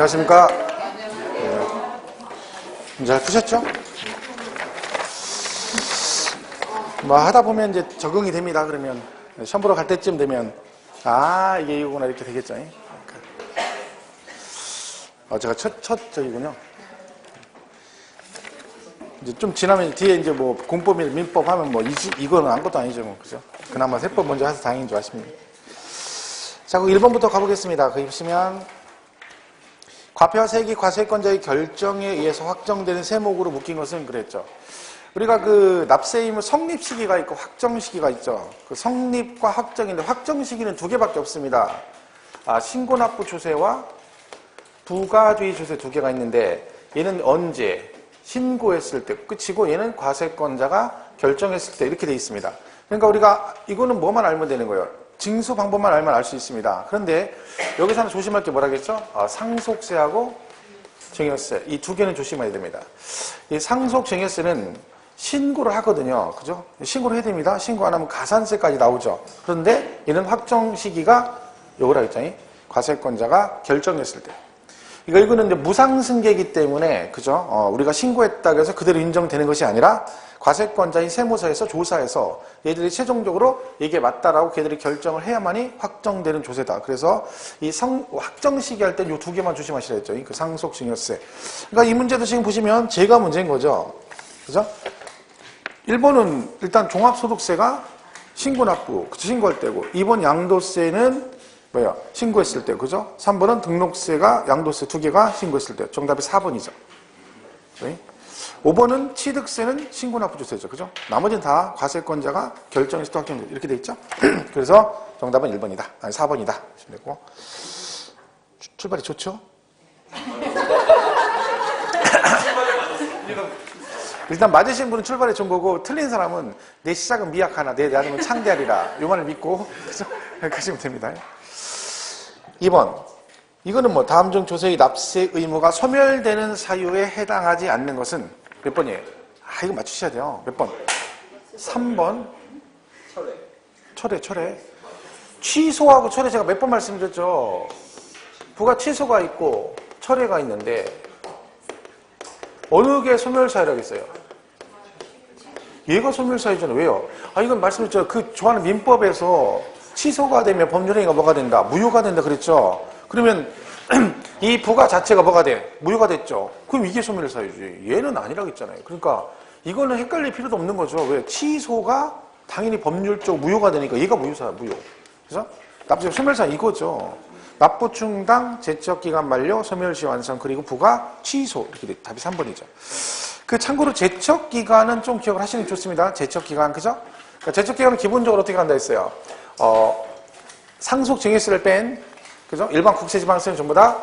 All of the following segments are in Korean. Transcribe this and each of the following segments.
안녕하십니까. 잘 푸셨죠? 뭐 하다 보면 이제 적응이 됩니다. 그러면 시험 보러 갈 때쯤 되면 이게 이거구나 이렇게 되겠죠. 제가 첫 저기군요. 이제 좀 지나면 뒤에 이제 뭐 공법이나 민법 하면 뭐 이거는 아무것도 아니죠. 뭐 그죠? 그나마 세법 먼저 해서 다행인 줄 아십니다. 자, 그 1번부터 가보겠습니다. 거기 보시면 과표와 세액이 과세권자의 결정에 의해서 확정되는 세목으로 묶인 것은 그랬죠. 우리가 그 납세의무 성립 시기가 있고 확정 시기가 있죠. 그 성립과 확정인데 확정 시기는 두 개밖에 없습니다. 신고납부 조세와 부가주의 조세 두 개가 있는데 얘는 언제 신고했을 때 끝이고 얘는 과세권자가 결정했을 때 이렇게 돼 있습니다. 그러니까 우리가 이거는 뭐만 알면 되는 거예요. 징수 방법만 알면 알 수 있습니다. 그런데 여기서는 조심할 게 뭐라겠죠? 상속세하고 증여세 이 두 개는 조심해야 됩니다. 이 상속 증여세는 신고를 하거든요. 그죠? 신고를 해야 됩니다. 신고 안 하면 가산세까지 나오죠. 그런데 얘는 확정 시기가 요거라 했잖아요. 과세권자가 결정했을 때. 이거는 이제 무상승계이기 때문에 그죠? 우리가 신고했다고 해서 그대로 인정되는 것이 아니라 과세권자인 세무서에서 조사해서 얘들이 최종적으로 이게 맞다라고 걔들이 결정을 해야만이 확정되는 조세다. 그래서 이 확정 시기 할 때 이 두 개만 조심하시라 했죠. 그 상속 증여세. 그러니까 이 문제도 지금 보시면 제가 문제인 거죠. 그죠? 1번은 일단 종합소득세가 신고납부, 신고할 때고 2번 양도세는 뭐야? 신고했을 때, 그죠? 3번은 등록세가 양도세 두 개가 신고했을 때. 정답이 4번이죠. 5번은 취득세는 신고납부조세죠. 그죠? 나머지는 다 과세권자가 결정해서 또 확정 이렇게 돼 있죠? 그래서 정답은 1번이다. 아니 4번이다. 되고 출발이 좋죠? 일단 맞으신 분은 출발이 좋은 거고 틀린 사람은 내 시작은 미약하나 내 나름은 창대하리라 요 말을 믿고 그죠? 가시면 됩니다. 2번 이거는 뭐 다음 중 조세의 납세 의무가 소멸되는 사유에 해당하지 않는 것은 몇 번이에요? 이거 맞추셔야 돼요. 몇 번? 3번 철회 취소하고 철회 제가 몇 번 말씀드렸죠. 부가 취소가 있고 철회가 있는데 어느 게 소멸사유라겠어요? 얘가 소멸사유잖아요. 왜요? 이건 말씀드렸죠. 그 좋아하는 민법에서 취소가 되면 법률행위가 뭐가 된다? 무효가 된다 그랬죠. 그러면 이 부가 자체가 뭐가 돼? 무효가 됐죠. 그럼 이게 소멸사유지. 얘는 아니라고 했잖아요. 그러니까 이거는 헷갈릴 필요도 없는 거죠. 왜? 취소가 당연히 법률적 무효가 되니까 얘가 무효사야, 무효. 그래서 납부적 소멸사유 이거죠. 납부 충당, 제척기간 만료, 소멸시 완성, 그리고 부가 취소. 이렇게 돼. 답이 3번이죠. 그 참고로 제척기간은 좀 기억을 하시는 게 좋습니다. 제척기간, 그죠? 그러니까 제척기간은 기본적으로 어떻게 한다 했어요? 상속 증여세를 뺀, 그죠? 일반 국세지방세는 전부 다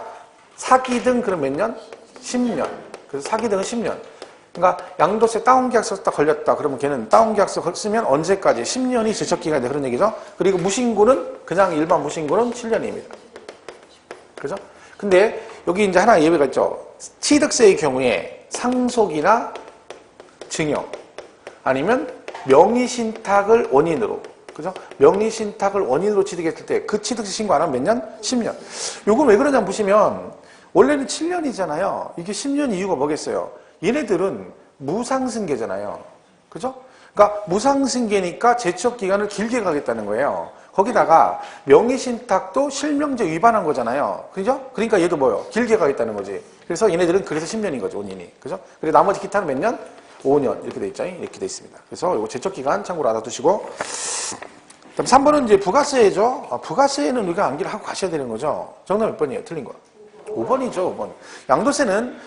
사기 등 그럼 몇 년? 10년. 그래서 사기 등은 10년. 그러니까 양도세 다운계약서 딱 걸렸다. 그러면 걔는 다운계약서 쓰면 언제까지? 10년이 제척기간이다. 그런 얘기죠. 그리고 무신고는 그냥 일반 무신고는 7년입니다. 그죠? 근데 여기 이제 하나 예외가 있죠. 취득세의 경우에 상속이나 증여 아니면 명의신탁을 원인으로 그죠? 명의신탁을 원인으로 취득했을 때 그 취득세 신고 안 하면 몇 년? 10년. 요건 왜 그러냐면 보시면 원래는 7년이잖아요. 이게 10년 이유가 뭐겠어요? 얘네들은 무상승계잖아요. 그죠? 그러니까 무상승계니까 제척기간을 길게 가겠다는 거예요. 거기다가 명의신탁도 실명제 위반한 거잖아요. 그죠? 그러니까 얘도 뭐예요? 길게 가겠다는 거지. 그래서 얘네들은 그래서 10년인 거죠, 원인이. 그죠? 그리고 나머지 기타는 몇 년? 5년. 이렇게 돼 있잖아요. 이렇게 돼 있습니다. 그래서 이거 제척기간 참고로 알아두시고. 그다음 3번은 이제 부가세죠. 부가세는 우리가 암기를 하고 가셔야 되는 거죠. 정답 몇 번이에요? 틀린 거. 5번이죠, 5번. 양도세는,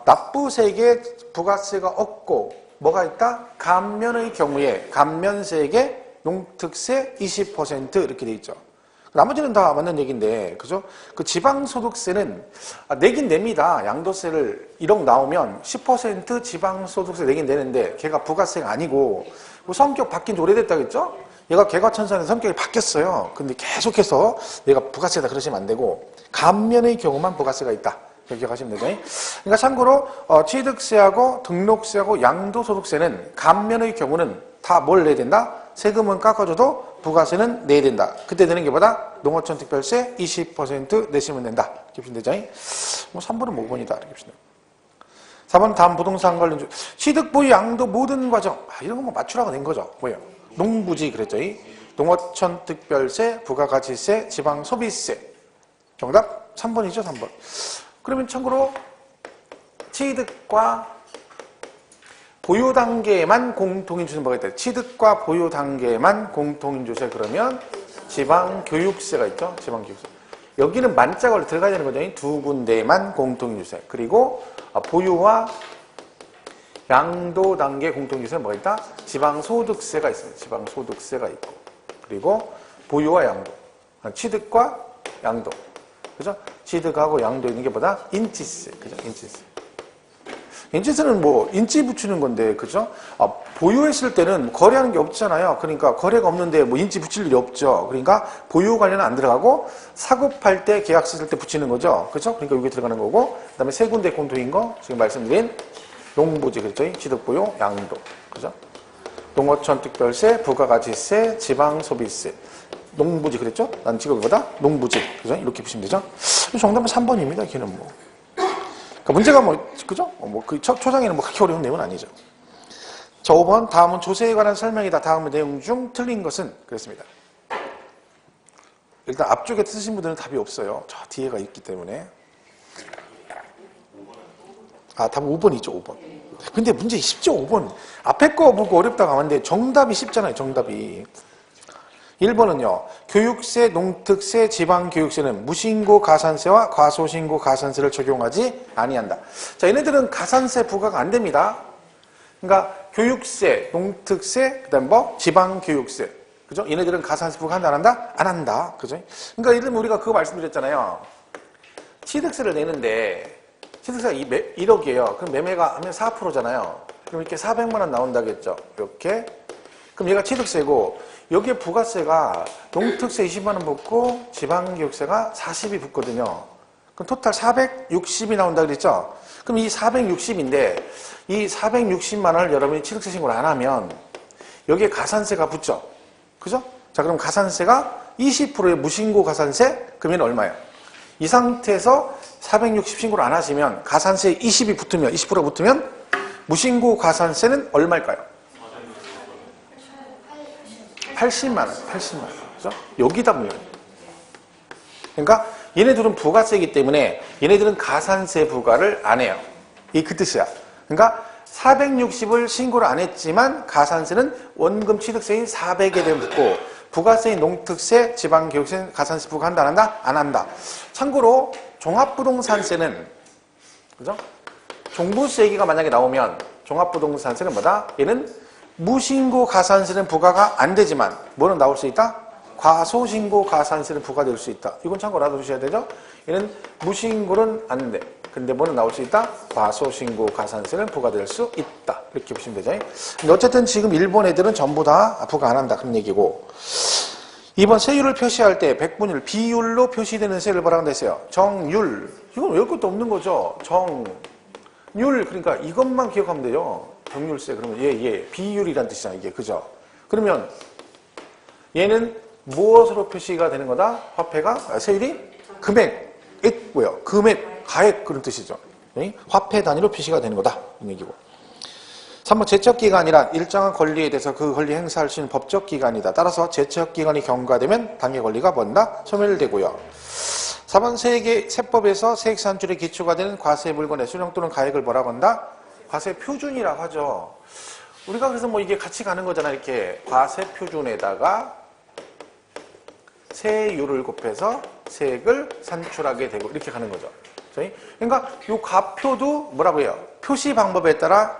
납부세액에 부가세가 없고, 뭐가 있다? 감면의 경우에, 감면세액에 용특세 20% 이렇게 돼 있죠. 나머지는 다 맞는 얘기인데, 그죠? 그 지방소득세는 내긴 냅니다. 양도세를 1억 나오면 10% 지방소득세 내긴 내는데, 걔가 부가세가 아니고, 뭐 성격 바뀐 지 오래됐다겠죠? 얘가 개과천선해서 성격이 바뀌었어요. 근데 계속해서 내가 부가세다 그러시면 안 되고, 감면의 경우만 부가세가 있다. 그렇게 기억하시면 되죠. 그러니까 참고로, 취득세하고 등록세하고 양도소득세는 감면의 경우는 다 뭘 내야 된다? 세금은 깎아줘도 부가세는 내야 된다. 그때 내는 게 뭐다? 농어촌 특별세 20% 내시면 된다. 이렇게 보시면 되죠. 뭐 3번은 5번이다. 이렇게 봅시다. 4번 다음 부동산 관련 취득, 보유, 양도 모든 과정. 이런 거 뭐 맞추라고 된 거죠. 뭐예요? 농부지 그랬죠. 농어촌 특별세, 부가가치세, 지방소비세. 정답 3번이죠. 3번. 그러면 참고로 취득과 보유 단계에만 공통인주세 뭐가 있다. 취득과 보유 단계에만 공통인주세 그러면 지방교육세가 있죠. 지방교육세. 여기는 만자 걸로 들어가야 되는 거죠. 두 군데에만 공통인주세. 그리고 보유와 양도 단계 공통인주세는 뭐가 있다? 지방소득세가 있습니다. 지방소득세가 있고. 그리고 보유와 양도. 취득과 양도. 그죠? 취득하고 양도 있는 게 뭐다? 인치세. 그죠? 인치세. 인치세는 뭐 인치 붙이는 건데, 그죠? 보유했을 때는 거래하는 게 없잖아요. 그러니까 거래가 없는데 뭐 인치 붙일 일이 없죠. 그러니까 보유 관련은 안 들어가고 사급할 때 계약서 쓸 때 붙이는 거죠. 그죠? 그러니까 여기 들어가는 거고, 그다음에 세 군데 공통인 거 지금 말씀드린 농부지, 그렇죠? 취득, 보유, 양도, 그죠? 농어촌 특별세, 부가가치세, 지방소비세. 농부지 그랬죠? 난 지금 이거다? 농부지. 그죠? 이렇게 보시면 되죠? 정답은 3번입니다. 걔는 뭐. 그러니까 문제가 뭐, 그죠? 그 초장에는 뭐 그렇게 어려운 내용은 아니죠. 자, 5번. 다음은 조세에 관한 설명이다. 다음 내용 중 틀린 것은? 그랬습니다. 일단 앞쪽에 쓰신 분들은 답이 없어요. 저 뒤에가 있기 때문에. 답은 5번이죠, 5번. 근데 문제 쉽죠, 5번. 앞에 거 보고 어렵다고 하는데 정답이 쉽잖아요, 정답이. 1번은요. 교육세, 농특세, 지방교육세는 무신고 가산세와 과소신고 가산세를 적용하지 아니한다. 자, 얘네들은 가산세 부과가 안 됩니다. 그러니까 교육세, 농특세, 그다음 뭐 지방교육세. 그죠? 얘네들은 가산세 부과한다 안 한다? 안 한다. 그죠? 그러니까 예를 들면 우리가 그거 말씀드렸잖아요. 취득세를 내는데 취득세가 1억이에요. 그럼 매매가 하면 4%잖아요. 그럼 이렇게 400만 원 나온다겠죠. 이렇게. 그럼 얘가 취득세고 여기에 부가세가 농특세 20만 원 붙고 지방교육세가 40이 붙거든요. 그럼 토탈 460이 나온다 그랬죠? 그럼 이 460인데 이 460만 원을 여러분이 취득세 신고를 안 하면 여기에 가산세가 붙죠? 그죠? 자, 그럼 가산세가 20%의 무신고 가산세? 그러면 얼마예요? 이 상태에서 460 신고를 안 하시면 가산세 20이 붙으면 20%가 붙으면 무신고 가산세는 얼마일까요? 80만 원, 80만 원. 그죠? 여기다 물려요. 그러니까 얘네들은 부가세이기 때문에 얘네들은 가산세 부과를 안 해요. 이 그 뜻이야. 그러니까 460을 신고를 안 했지만 가산세는 원금 취득세인 400에 대해 붙고 부가세인 농특세, 지방교육세는 가산세 부과한다 안 한다? 안 한다. 참고로 종합부동산세는 그죠? 종부세 얘기가 만약에 나오면 종합부동산세는 뭐다? 얘는 무신고 가산세는 부과가 안 되지만 뭐는 나올 수 있다? 과소신고 가산세는 부과될 수 있다. 이건 참고로 알아두셔야 되죠? 얘는 무신고는 안 돼. 근데 뭐는 나올 수 있다? 과소신고 가산세는 부과될 수 있다. 이렇게 보시면 되죠. 근데 어쨌든 지금 일본 애들은 전부 다 부과 안 한다. 그런 얘기고. 2번 세율을 표시할 때 백분율, 비율로 표시되는 세를 뭐라고 했어요? 정율. 이건 외울 것도 없는 거죠. 정율. 그러니까 이것만 기억하면 돼요. 정률세. 그러면 비율이란 뜻이잖아요. 이게. 그죠? 그러면 얘는 무엇으로 표시가 되는 거다? 화폐가? 세율이? 금액. 뭐요? 금액, 가액 그런 뜻이죠. 화폐 단위로 표시가 되는 거다. 이 얘기고. 3번 제척기간이란 일정한 권리에 대해서 그 권리 행사할 수 있는 법적 기간이다. 따라서 제척기간이 경과되면 당해 권리가 뭔다? 소멸되고요. 4번 세법에서 세액산출의 기초가 되는 과세 물건의 수령 또는 가액을 뭐라고 한다? 과세 표준이라고 하죠. 우리가 그래서 뭐 이게 같이 가는 거잖아. 이렇게 과세 표준에다가 세율을 곱해서 세액을 산출하게 되고 이렇게 가는 거죠. 그러니까 이 가표도 뭐라고 해요? 표시 방법에 따라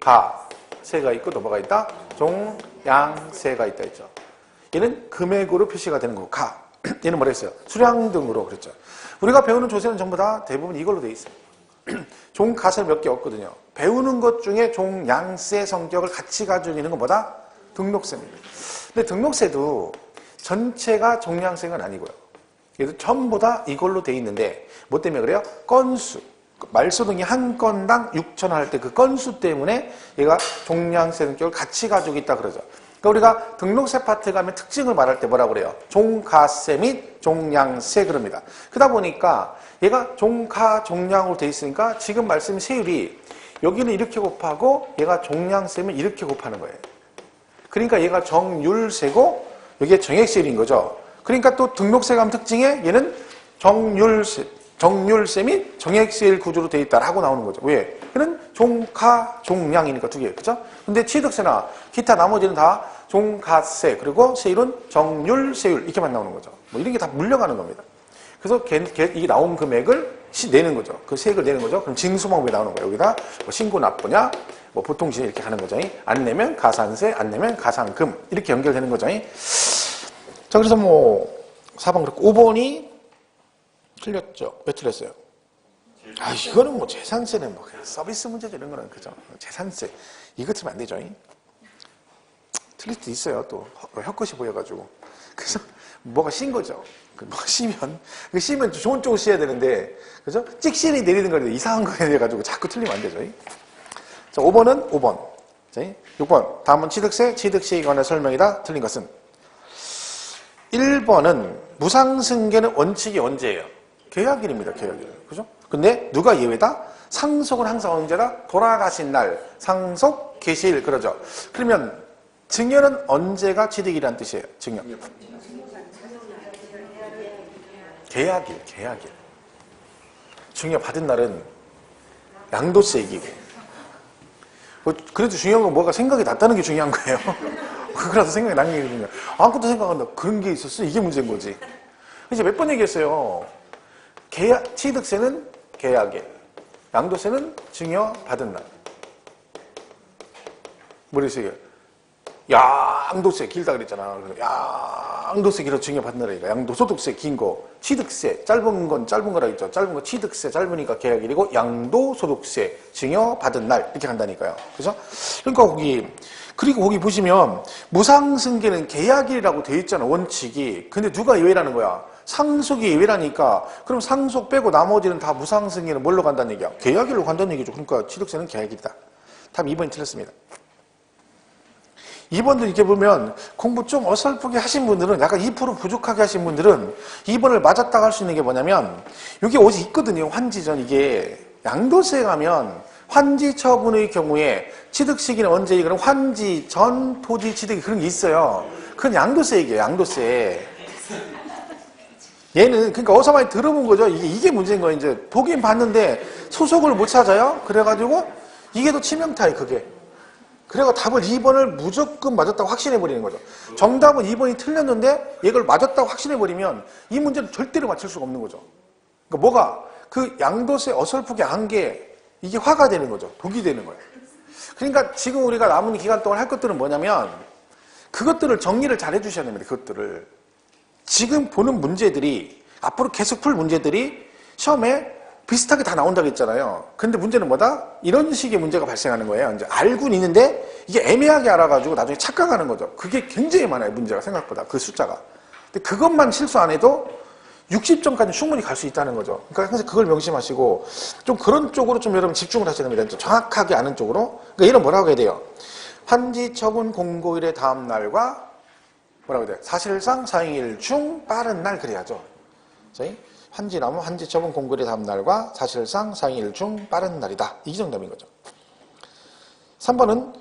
종가세가 있고 또 뭐가 있다? 종양세가 있다 했죠. 얘는 금액으로 표시가 되는 거고 얘는 뭐라 했어요? 수량 등으로 그랬죠. 우리가 배우는 조세는 전부 다 대부분 이걸로 돼 있어요. 종가세 몇 개 없거든요. 배우는 것 중에 종양세 성격을 같이 가지고 있는 건 뭐다? 등록세입니다. 근데 등록세도 전체가 종량세가 아니고요. 그래서 전부 다 이걸로 돼 있는데 뭐 때문에 그래요? 건수. 말소등이 한 건당 6,000원 할 때 그 건수 때문에 얘가 종량세 성격을 같이 가지고 있다 그러죠. 그러니까 우리가 등록세 파트 가면 특징을 말할 때 뭐라고 그래요? 종가세 및 종량세 그럽니다. 그러다 보니까 얘가 종가 종량으로 돼 있으니까 지금 말씀 세율이 여기는 이렇게 곱하고 얘가 종량세면 이렇게 곱하는 거예요. 그러니까 얘가 정률세고 여기에 정액세율인 거죠. 그러니까 또 등록세 감 특징에 얘는 정률세 및 정액세율 구조로 돼 있다라고 나오는 거죠. 왜? 얘는 종가 종량이니까 두 개, 그죠? 근데 취득세나 기타 나머지는 다 종가세 그리고 세율은 정률세율 이렇게만 나오는 거죠. 뭐 이런 게 다 물려가는 겁니다. 그래서 이게 나온 금액을 내는 거죠. 그 세액을 내는 거죠. 그럼 징수방법이 나오는 거예요. 여기다 뭐 신고 납부냐, 뭐 보통시세 이렇게 가는 거죠. 안 내면 가산세, 안 내면 가산금 이렇게 연결되는 거죠. 자, 그래서 뭐 4번 그렇고 5번이 틀렸죠. 왜 틀렸어요? 아, 이거는 뭐 재산세는 뭐 그냥 서비스 문제죠. 이런 거는 그죠. 재산세 이거 틀면 안 되죠. 틀릴 수도 있어요. 또 혀끝이 보여가지고. 그래서 뭐가 신 거죠. 뭐가 씨면 좋은 쪽으로 씨야 되는데, 그죠? 찍신이 내리는 거는 이상한 거에 대해 가지고 자꾸 틀리면 안 되죠. 자, 5번은 5번. 자, 6번. 다음은 취득세에 관한 설명이다. 틀린 것은 1번은 무상승계는 원칙이 언제예요? 계약일입니다. 계약일. 그죠? 근데 누가 예외다? 상속은 항상 언제다? 돌아가신 날. 상속 개시일. 그러죠. 그러면 증여는 언제가 취득일이라는 뜻이에요? 증여. 계약일. 증여 받은 날은 양도세 이기고. 그래도 중요한 건 뭐가 생각이 났다는 게 중요한 거예요. 그거라도 생각이 나는 게 중요해요. 아무것도 생각 안 나. 그런 게 있었어? 이게 문제인 거지. 이제 몇 번 얘기했어요. 취득세는 계약일. 양도세는 증여 받은 날. 머릿속에 양도세 길다 그랬잖아. 양도세 길어 증여 받는 날이니까 양도소득세 긴 거, 취득세 짧은 건 짧은 거라 했죠. 짧은 거 취득세 짧으니까 계약일이고 양도소득세 증여 받은 날 이렇게 간다니까요. 그죠? 그러니까 그리고 거기 보시면 무상승계는 계약일이라고 돼 있잖아. 원칙이. 근데 누가 예외라는 거야? 상속이 예외라니까. 그럼 상속 빼고 나머지는 다 무상승계는 뭘로 간다는 얘기야? 계약일로 간다는 얘기죠. 그러니까 취득세는 계약일이다. 답 2번이 틀렸습니다. 2번도 이렇게 보면 공부 좀 어설프게 하신 분들은 약간 2% 부족하게 하신 분들은 2번을 맞았다고 할 수 있는 게 뭐냐면 이게 어디 있거든요. 환지전 이게 양도세 가면 환지 처분의 경우에 취득 시기는 언제? 그럼 환지 전 토지 취득이 그런 게 있어요. 그건 양도세 얘기예요. 양도세. 얘는 그러니까 어디서 많이 들어본 거죠. 이게 문제인 거예요. 이제 보긴 봤는데 소속을 못 찾아요. 그래가지고 이게 더 치명타예요. 그게. 그래서 답을 2번을 무조건 맞았다고 확신해버리는 거죠. 정답은 2번이 틀렸는데 이걸 맞았다고 확신해버리면 이 문제는 절대로 맞출 수가 없는 거죠. 그러니까 뭐가? 그 양도세 어설프게 한 게 이게 화가 되는 거죠. 독이 되는 거예요. 그러니까 지금 우리가 남은 기간 동안 할 것들은 뭐냐면 그것들을 정리를 잘 해주셔야 됩니다. 그것들을. 지금 보는 문제들이 앞으로 계속 풀 문제들이 시험에 비슷하게 다 나온다고 했잖아요. 근데 문제는 뭐다? 이런 식의 문제가 발생하는 거예요. 이제 알고는 있는데 이게 애매하게 알아가지고 나중에 착각하는 거죠. 그게 굉장히 많아요. 문제가 생각보다. 그 숫자가. 근데 그것만 실수 안 해도 60점까지 충분히 갈 수 있다는 거죠. 그러니까 항상 그걸 명심하시고 좀 그런 쪽으로 좀 여러분 집중을 하셔야 됩니다. 좀 정확하게 아는 쪽으로. 그러니까 이런 뭐라고 해야 돼요? 환지 처분 공고일의 다음 날과 뭐라고 해야 돼요? 사실상 사행일 중 빠른 날 그래야죠. 환지나무 환지 처분 공고일의 다음 날과 사실상 사행일 중 빠른 날이다. 이 정답인 거죠. 3번은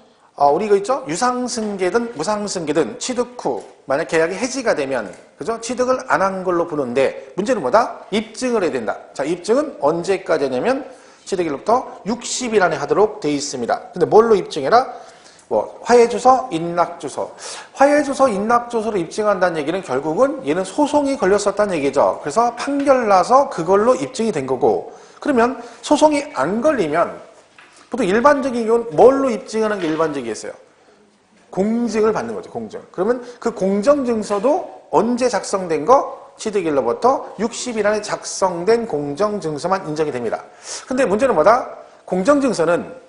우리 이거 있죠? 유상승계든 무상승계든 취득 후 만약 계약이 해지가 되면 그죠? 취득을 안 한 걸로 보는데 문제는 뭐다? 입증을 해야 된다. 자, 입증은 언제까지 하냐면 취득일로부터 60일 안에 하도록 돼 있습니다. 근데 뭘로 입증해라? 화해주소, 인락주소. 화해주소, 인락주소로 입증한다는 얘기는 결국은 얘는 소송이 걸렸었다는 얘기죠. 그래서 판결 나서 그걸로 입증이 된 거고 그러면 소송이 안 걸리면 보통 일반적인 경우는 뭘로 입증하는 게 일반적이겠어요? 공증을 받는 거죠. 공증. 그러면 그 공정증서도 언제 작성된 거? 취득일로부터 60일 안에 작성된 공정증서만 인정이 됩니다. 근데 문제는 뭐다? 공정증서는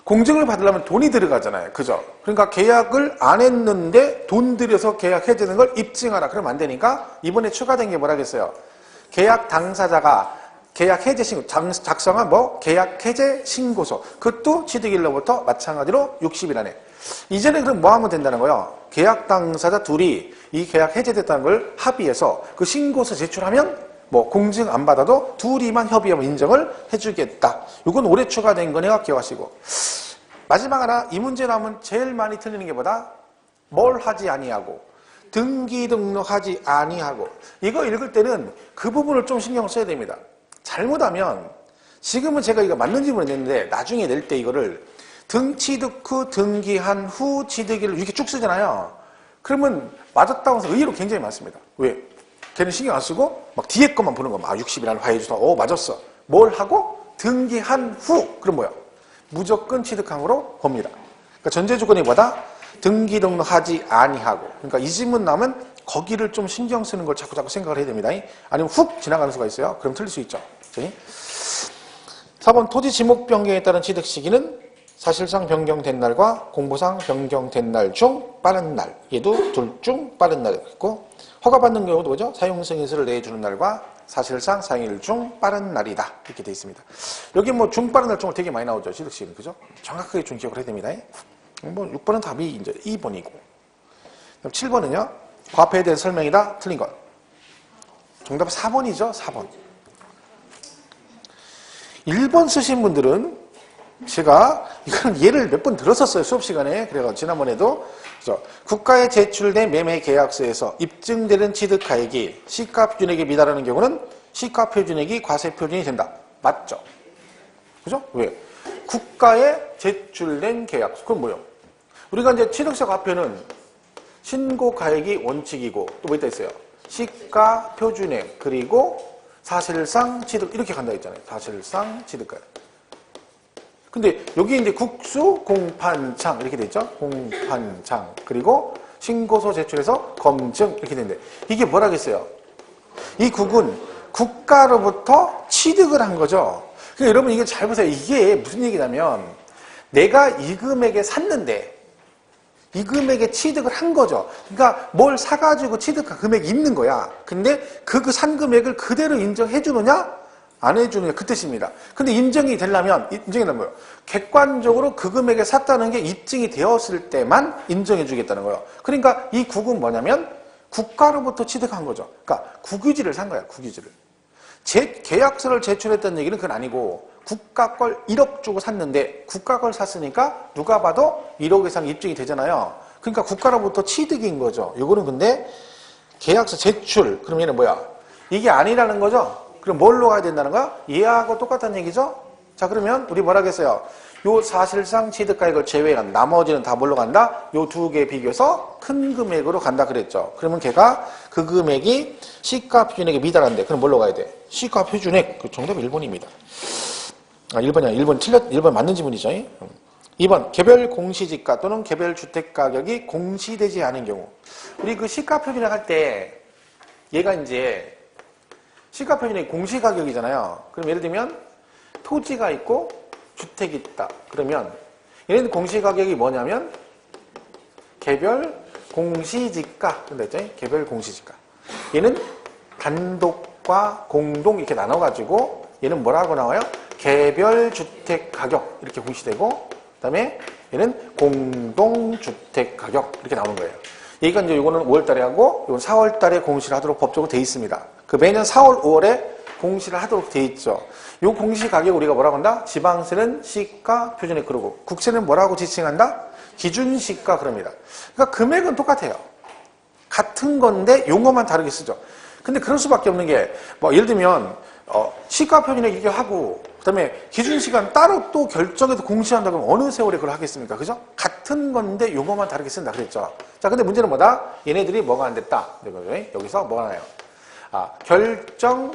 공증을 받으려면 돈이 들어가잖아요. 그죠? 그러니까 계약을 안 했는데 돈 들여서 계약 해지는 걸 입증하라. 그러면 안 되니까 이번에 추가된 게 뭐라겠어요? 계약 당사자가 계약 해제 신고, 작성한 계약 해제 신고서. 그것도 취득일로부터 마찬가지로 60일 안에. 이전에 그럼 뭐 하면 된다는 거예요? 계약 당사자 둘이 이 계약 해제됐다는 걸 합의해서 그 신고서 제출하면 뭐 공증 안 받아도 둘이만 협의하면 인정을 해주겠다. 이건 올해 추가된 거니까 기억하시고. 마지막 하나, 이 문제 나오면 제일 많이 틀리는 게 뭐다? 뭘 하지 아니하고, 등기 등록하지 아니하고. 이거 읽을 때는 그 부분을 좀 신경을 써야 됩니다. 잘못하면 지금은 제가 이거 맞는 질문을 냈는데 나중에 낼 때 이거를 취득 후 등기한 후 취득일을 이렇게 쭉 쓰잖아요. 그러면 맞았다고 해서 의외로 굉장히 많습니다. 왜? 걔는 신경 안 쓰고 막 뒤에 것만 보는 거. 60이라는 화해주서 맞았어. 뭘 하고? 등기한 후. 그럼 뭐야? 무조건 취득한 거로 봅니다. 그러니까 전제 조건이 뭐다? 등기 등록하지 아니하고. 그러니까 이 질문 나오면 거기를 좀 신경 쓰는 걸 자꾸 생각을 해야 됩니다. 아니면 훅 지나가는 수가 있어요. 그럼 틀릴 수 있죠. 4번 토지 지목 변경에 따른 취득 시기는 사실상 변경된 날과 공부상 변경된 날 중 빠른 날. 얘도 둘 중 빠른 날이 있고, 허가받는 경우도 뭐죠? 사용 승인서를 내주는 날과 사실상 사용일 중 빠른 날이다. 이렇게 되어 있습니다. 여기 뭐 중 빠른 날 중으로 되게 많이 나오죠. 취득 시기는. 그죠? 정확하게 좀 기억을 해야 됩니다. 뭐 6번은 답이 이제 2번이고. 7번은요. 과표에 대한 설명이다. 틀린 것. 정답은 4번이죠. 4번. 1번 쓰신 분들은 제가 이거는 예를 몇 번 들었었어요. 수업 시간에. 그래서 지난번에도 그래서 국가에 제출된 매매 계약서에서 입증되는 취득가액이 시가표준액에 미달하는 경우는 시가표준액이 과세표준이 된다. 맞죠? 그죠? 왜? 국가에 제출된 계약서. 그럼 뭐요? 우리가 이제 취득세 과표는 신고가액이 원칙이고 또 뭐 있다 했어요? 시가표준액 그리고 사실상 취득 이렇게 간다 했잖아요. 사실상 취득가액. 근데 여기 이제 국수 공판장 이렇게 돼 있죠. 공판장 그리고 신고서 제출해서 검증 이렇게 되는데 이게 뭐라겠어요? 이 국은 국가로부터 취득을 한 거죠. 그러니까 여러분 이거 잘 보세요. 이게 무슨 얘기냐면 내가 이 금액에 샀는데 이 금액에 취득을 한 거죠. 그러니까 뭘 사가지고 취득한 금액이 있는 거야. 근데 그 산 금액을 그대로 인정해 주느냐? 안 해주느냐? 그 뜻입니다. 근데 인정이 되려면 뭐예요? 객관적으로 그 금액에 샀다는 게 입증이 되었을 때만 인정해 주겠다는 거예요. 그러니까 이 국은 뭐냐면 국가로부터 취득한 거죠. 그러니까 국유지를 산 거야. 국유지를. 계약서를 제출했다는 얘기는 그건 아니고 국가 걸 1억 주고 샀는데 국가 걸 샀으니까 누가 봐도 1억 이상 입증이 되잖아요. 그러니까 국가로부터 취득인 거죠. 요거는 근데 계약서 제출. 그럼 얘는 뭐야? 이게 아니라는 거죠. 그럼 뭘로 가야 된다는 거야? 얘하고 똑같다는 얘기죠? 자, 그러면 우리 뭐라 그랬어요? 요 사실상 취득가액을 제외한 나머지는 다 뭘로 간다? 요 두 개 비교해서 큰 금액으로 간다 그랬죠. 그러면 걔가 그 금액이 시가표준액에 미달한데 그럼 뭘로 가야 돼? 시가표준액. 그 정답이 1번입니다. 아, 1번이야. 1번 맞는 지문이죠. 2번 개별 공시지가 또는 개별 주택가격이 공시되지 않은 경우. 우리 그 시가표준액 할 때 얘가 이제 시가표준액이 공시가격이잖아요. 그럼 예를 들면 토지가 있고 주택이 있다. 그러면 얘는 공시가격이 뭐냐면 개별 공시지가. 그런다 했죠? 개별 공시지가. 얘는 단독과 공동 이렇게 나눠가지고 얘는 뭐라고 나와요? 개별 주택 가격 이렇게 공시되고 그다음에 얘는 공동 주택 가격 이렇게 나오는 거예요. 얘가 이제 요거는 5월달에 하고 요건 4월달에 공시를 하도록 법적으로 돼 있습니다. 그 매년 4월, 5월에 공시를 하도록 돼 있죠. 요 공시 가격 우리가 뭐라고 한다? 지방세는 시가 표준액 그러고 국세는 뭐라고 지칭한다? 기준시가 그럽니다. 그러니까 금액은 똑같아요. 같은 건데 용어만 다르게 쓰죠. 근데 그럴 수밖에 없는 게 뭐 예를 들면 시가 표준액 이렇게 하고 그다음에 기준시간 따로 또 결정해서 공시한다 그러면 어느 세월에 그걸 하겠습니까? 그죠? 같은 건데 용어만 다르게 쓴다 그랬죠. 자, 근데 문제는 뭐다? 얘네들이 뭐가 안 됐다. 여기서 뭐가 나요? 결정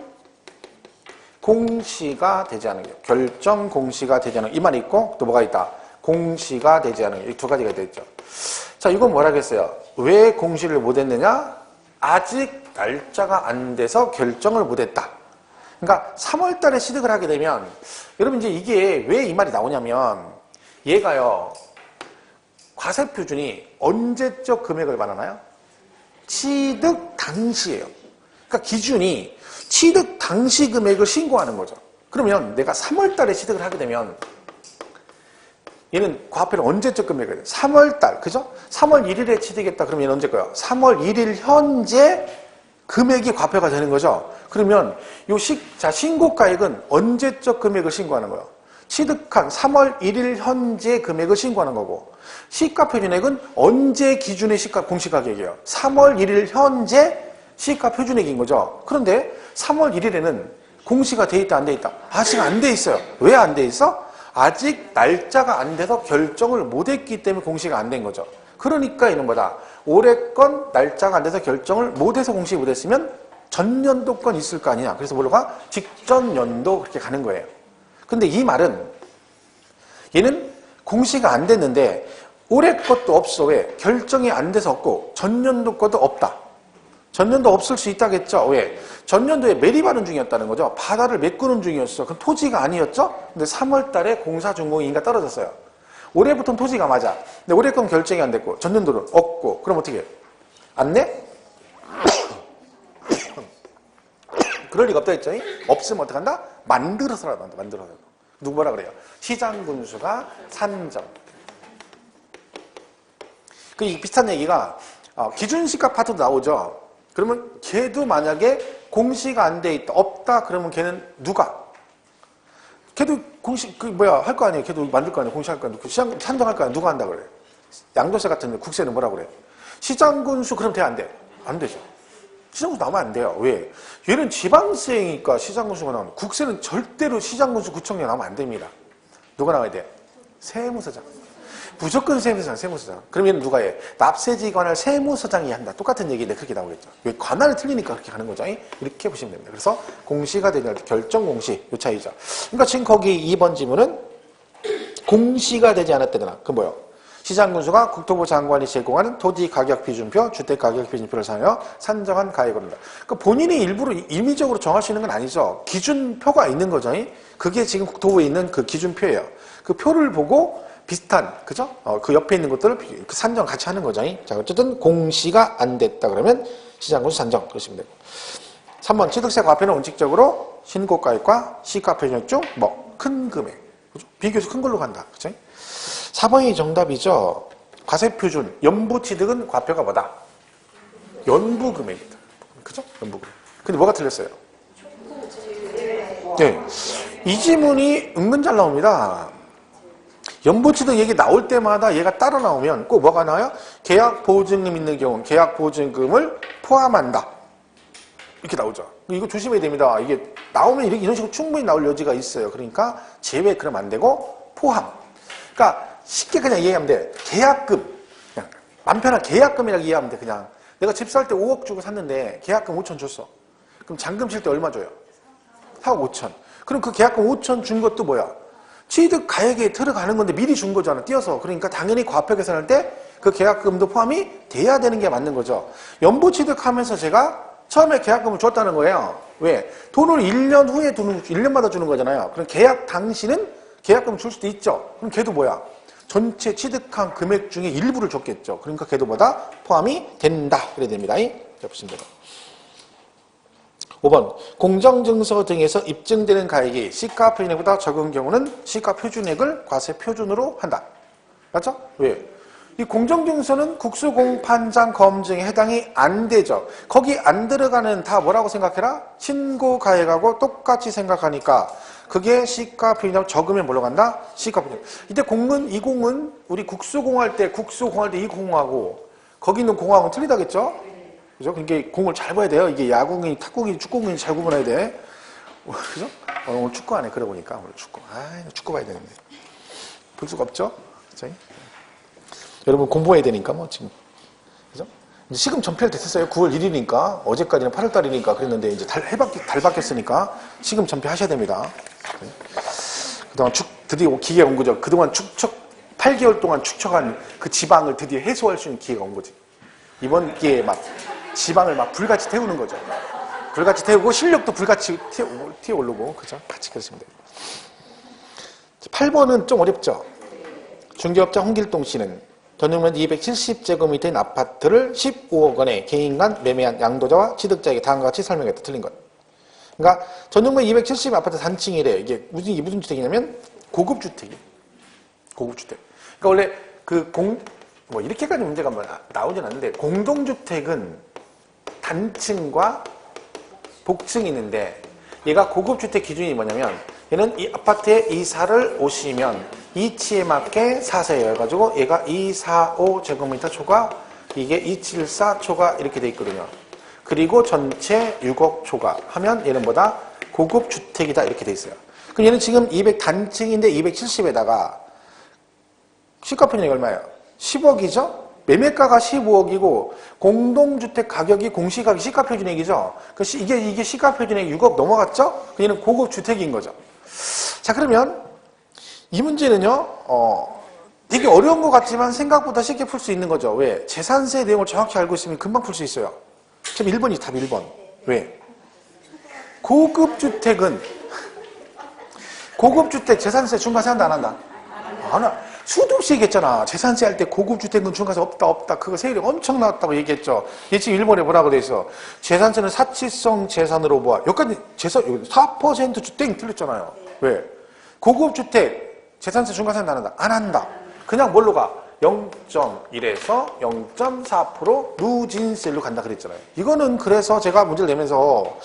공시가 되지 않은 게 결정 공시가 되지 않은 이 말이 있고 또 뭐가 있다? 공시가 되지 않은 게 이 두 가지가 되어 있죠. 자, 이건 뭐라겠어요? 왜 공시를 못했느냐? 아직 날짜가 안 돼서 결정을 못했다. 그러니까 3월 달에 취득을 하게 되면 여러분 이제 이게 왜 이 말이 나오냐면 얘가요. 과세표준이 언제적 금액을 말하나요? 취득 당시예요. 그러니까 기준이 취득 당시 금액을 신고하는 거죠. 그러면 내가 3월 달에 취득을 하게 되면 얘는 과표를 언제적 금액을 해요? 3월 달, 그죠? 3월 1일에 취득했다. 그러면 얘는 언제 거야? 3월 1일 현재 금액이 과표가 되는 거죠. 그러면 자, 신고가액은 언제적 금액을 신고하는 거예요? 취득한 3월 1일 현재 금액을 신고하는 거고, 시가표준액은 언제 기준의 공시가격이에요? 3월 1일 현재 시가표준액인 거죠. 그런데 3월 1일에는 공시가 돼 있다, 안 돼 있다? 아직 안 돼 있어요. 왜 안 돼 있어? 아직 날짜가 안 돼서 결정을 못 했기 때문에 공시가 안 된 거죠. 그러니까 이런 거다. 올해 건 날짜가 안 돼서 결정을 못 해서 공시 못 했으면 전년도 건 있을 거 아니냐. 그래서 뭘로 가? 직전 연도 그렇게 가는 거예요. 근데 이 말은 얘는 공시가 안 됐는데 올해 것도 없어. 왜? 결정이 안 돼서 없고 전년도 것도 없다. 전년도 없을 수 있다겠죠. 왜? 전년도에 매립하는 중이었다는 거죠. 바다를 메꾸는 중이었어. 그럼 토지가 아니었죠? 근데 3월 달에 공사 준공인가 떨어졌어요. 올해부터는 토지가 맞아. 근데 올해 건 결정이 안 됐고 전년도는 없고 그럼 어떻게 해? 안 내? 그럴 리가 없다 했죠. 없으면 어떡한다? 만들어서라도 한다. 만들어서. 누구 뭐라 그래요? 시장군수가 산정. 그 비슷한 얘기가 기준시가 파트도 나오죠. 그러면 걔도 만약에 공시가 안 돼 있다, 없다, 그러면 걔는 누가? 걔도 공시, 할 거 아니에요. 걔도 만들 거 아니에요. 공시할 거 아니에요. 시장, 산정할 거 아니에요. 누가 한다 그래? 양도세 같은 국세는 뭐라 그래? 시장군수, 그럼 돼, 안 돼? 안 되죠. 시장군수 나오면 안 돼요. 왜? 얘는 지방세니까 시장군수가 나오는. 국세는 절대로 시장군수 구청장 나오면 안 됩니다. 누가 나와야 돼? 세무서장. 무조건 세무서장. 그럼 얘는 누가 해? 납세지 관할 세무서장이 한다. 똑같은 얘기인데 그렇게 나오겠죠. 왜? 관할이 틀리니까 그렇게 가는 거죠. 이렇게 보시면 됩니다. 그래서 공시가 되는 결정 공시, 요 차이죠. 그러니까 지금 거기 2번 지문은 공시가 되지 않았다거나, 그 뭐요? 시장군수가 국토부 장관이 제공하는 토지 가격 비준표, 주택 가격 비준표를 사용하여 산정한 가액을 한다. 그러니까 본인이 일부러 임의적으로 정할 수 있는 건 아니죠. 기준표가 있는 거죠. 그게 지금 국토부에 있는 그 기준표예요. 그 표를 보고 비슷한, 그죠? 그 옆에 있는 것들을 산정 같이 하는 거죠. 자, 어쨌든 공시가 안 됐다 그러면 시장군수 산정 그러시면 되고. 3번 취득세 과표는 원칙적으로 신고가액과 시가표준액 중 큰 금액, 그죠? 비교해서 큰 걸로 간다. 그죠? 4번이 정답이죠. 과세표준, 연부취득은 과표가 뭐다? 연부금액이다. 그죠? 연부금액. 근데 뭐가 틀렸어요? 네. 이 지문이 은근 잘 나옵니다. 연부취득 얘기 나올 때마다 얘가 따라 나오면 꼭 뭐가 나와요? 계약보증금 있는 경우 계약보증금을 포함한다. 이렇게 나오죠. 이거 조심해야 됩니다. 이게 나오면 이런 식으로 충분히 나올 여지가 있어요. 그러니까 제외 그러면 안 되고 포함. 그러니까 쉽게 그냥 이해하면 돼. 계약금. 그냥 맘 편하게 계약금이라고 이해하면 돼. 그냥 내가 집 살 때 5억 주고 샀는데 계약금 5천 줬어. 그럼 잔금 칠 때 얼마 줘요? 4억 5천. 그럼 그 계약금 5천 준 것도 뭐야? 취득 가액에 들어가는 건데 미리 준 거잖아. 띄어서. 그러니까 당연히 과표 계산할 때 그 계약금도 포함이 돼야 되는 게 맞는 거죠. 연부 취득하면서 제가 처음에 계약금을 줬다는 거예요. 왜? 돈을 1년 후에 1년마다 주는 거잖아요. 그럼 계약 당시는 계약금 줄 수도 있죠. 그럼 걔도 뭐야? 전체 취득한 금액 중에 일부를 줬겠죠. 그러니까 걔도 뭐다? 포함이 된다. 그래야 됩니다. 자, 보시면 돼요. 5번 공정증서 등에서 입증되는 가액이 시가표준액보다 적은 경우는 시가표준액을 과세표준으로 한다. 맞죠? 왜? 이 공정증서는 국수공판장 검증에 해당이 안 되죠. 거기 안 들어가는 다 뭐라고 생각해라? 신고가액하고 똑같이 생각하니까 그게 시가표준액 적으면 뭘로 간다? 시가표준. 이때 이 공은 우리 국수공할 때 이 공하고 거기 있는 공하고는 틀리다겠죠? 그죠? 그러니까 공을 잘 봐야 돼요. 이게 야구공이, 탁구공이, 축구공이 잘 구분해야 돼. 그죠? 오늘 축구 안 해. 그러고 보니까 오늘 축구. 축구 봐야 되는데. 볼 수가 없죠? 그죠? 여러분 공부해야 되니까 뭐 지금. 그죠? 이제 시금 전폐를 됐었어요. 9월 1일이니까. 어제까지는 8월 달이니까 그랬는데 이제 달 바뀌었으니까 시금 전폐하셔야 됩니다. 그동안 드디어 기회가 온 거죠. 그동안 8개월 동안 축척한 그 지방을 드디어 해소할 수 있는 기회가 온 거지. 이번 기회에 막 지방을 막 불같이 태우는 거죠. 불같이 태우고 실력도 불같이 튀어오르고 그죠? 같이 그러시면 돼요. 8번은 좀 어렵죠. 중개업자 홍길동 씨는 전용면 270제곱미터인 아파트를 15억 원에 개인 간 매매한 양도자와 취득자에게 다음과 같이 설명했다. 틀린 것. 그러니까 전용면 270 아파트 단층이래. 이게 무슨 주택이냐면 고급주택이에요. 고급주택. 그러니까 원래 이렇게까지 문제가 나오진 않는데 공동주택은 단층과 복층이 있는데 얘가 고급주택 기준이 뭐냐면 얘는 이 아파트에 이사를 오시면 이치에 맞게 사세요 해가지고 얘가 245 제곱미터 초과 이게 274 초과 이렇게 돼 있거든요. 그리고 전체 6억 초과 하면 얘는 뭐다? 고급주택이다 이렇게 돼 있어요. 그럼 얘는 지금 200 단층인데 270에다가 시가 표준이 얼마예요? 10억이죠? 매매가가 15억이고 공동주택 가격이 공시가격 시가표준액이죠. 이게 시가표준액 6억 넘어갔죠? 얘는 고급주택인 거죠. 자, 그러면 이 문제는요, 되게 어려운 것 같지만 생각보다 쉽게 풀 수 있는 거죠. 왜? 재산세 내용을 정확히 알고 있으면 금방 풀 수 있어요. 지금 1번이 답 1번. 왜? 고급주택 재산세 중과세 한다 안 한다? 안 하. 수도 없이 얘기했잖아. 재산세 할 때 고급주택은 중과세 없다. 그거 세율이 엄청 나왔다고 얘기했죠. 얘 지금 1번에 뭐라고 돼 있어? 재산세는 사치성 재산으로 보아. 여기까지 4% 땡 틀렸잖아요. 왜? 고급주택 재산세 중과세 한다 안 한다? 안 한다. 그냥 뭘로 가? 0.1에서 0.4% 누진세율로 간다 그랬잖아요. 이거는 그래서 제가 문제를 내면서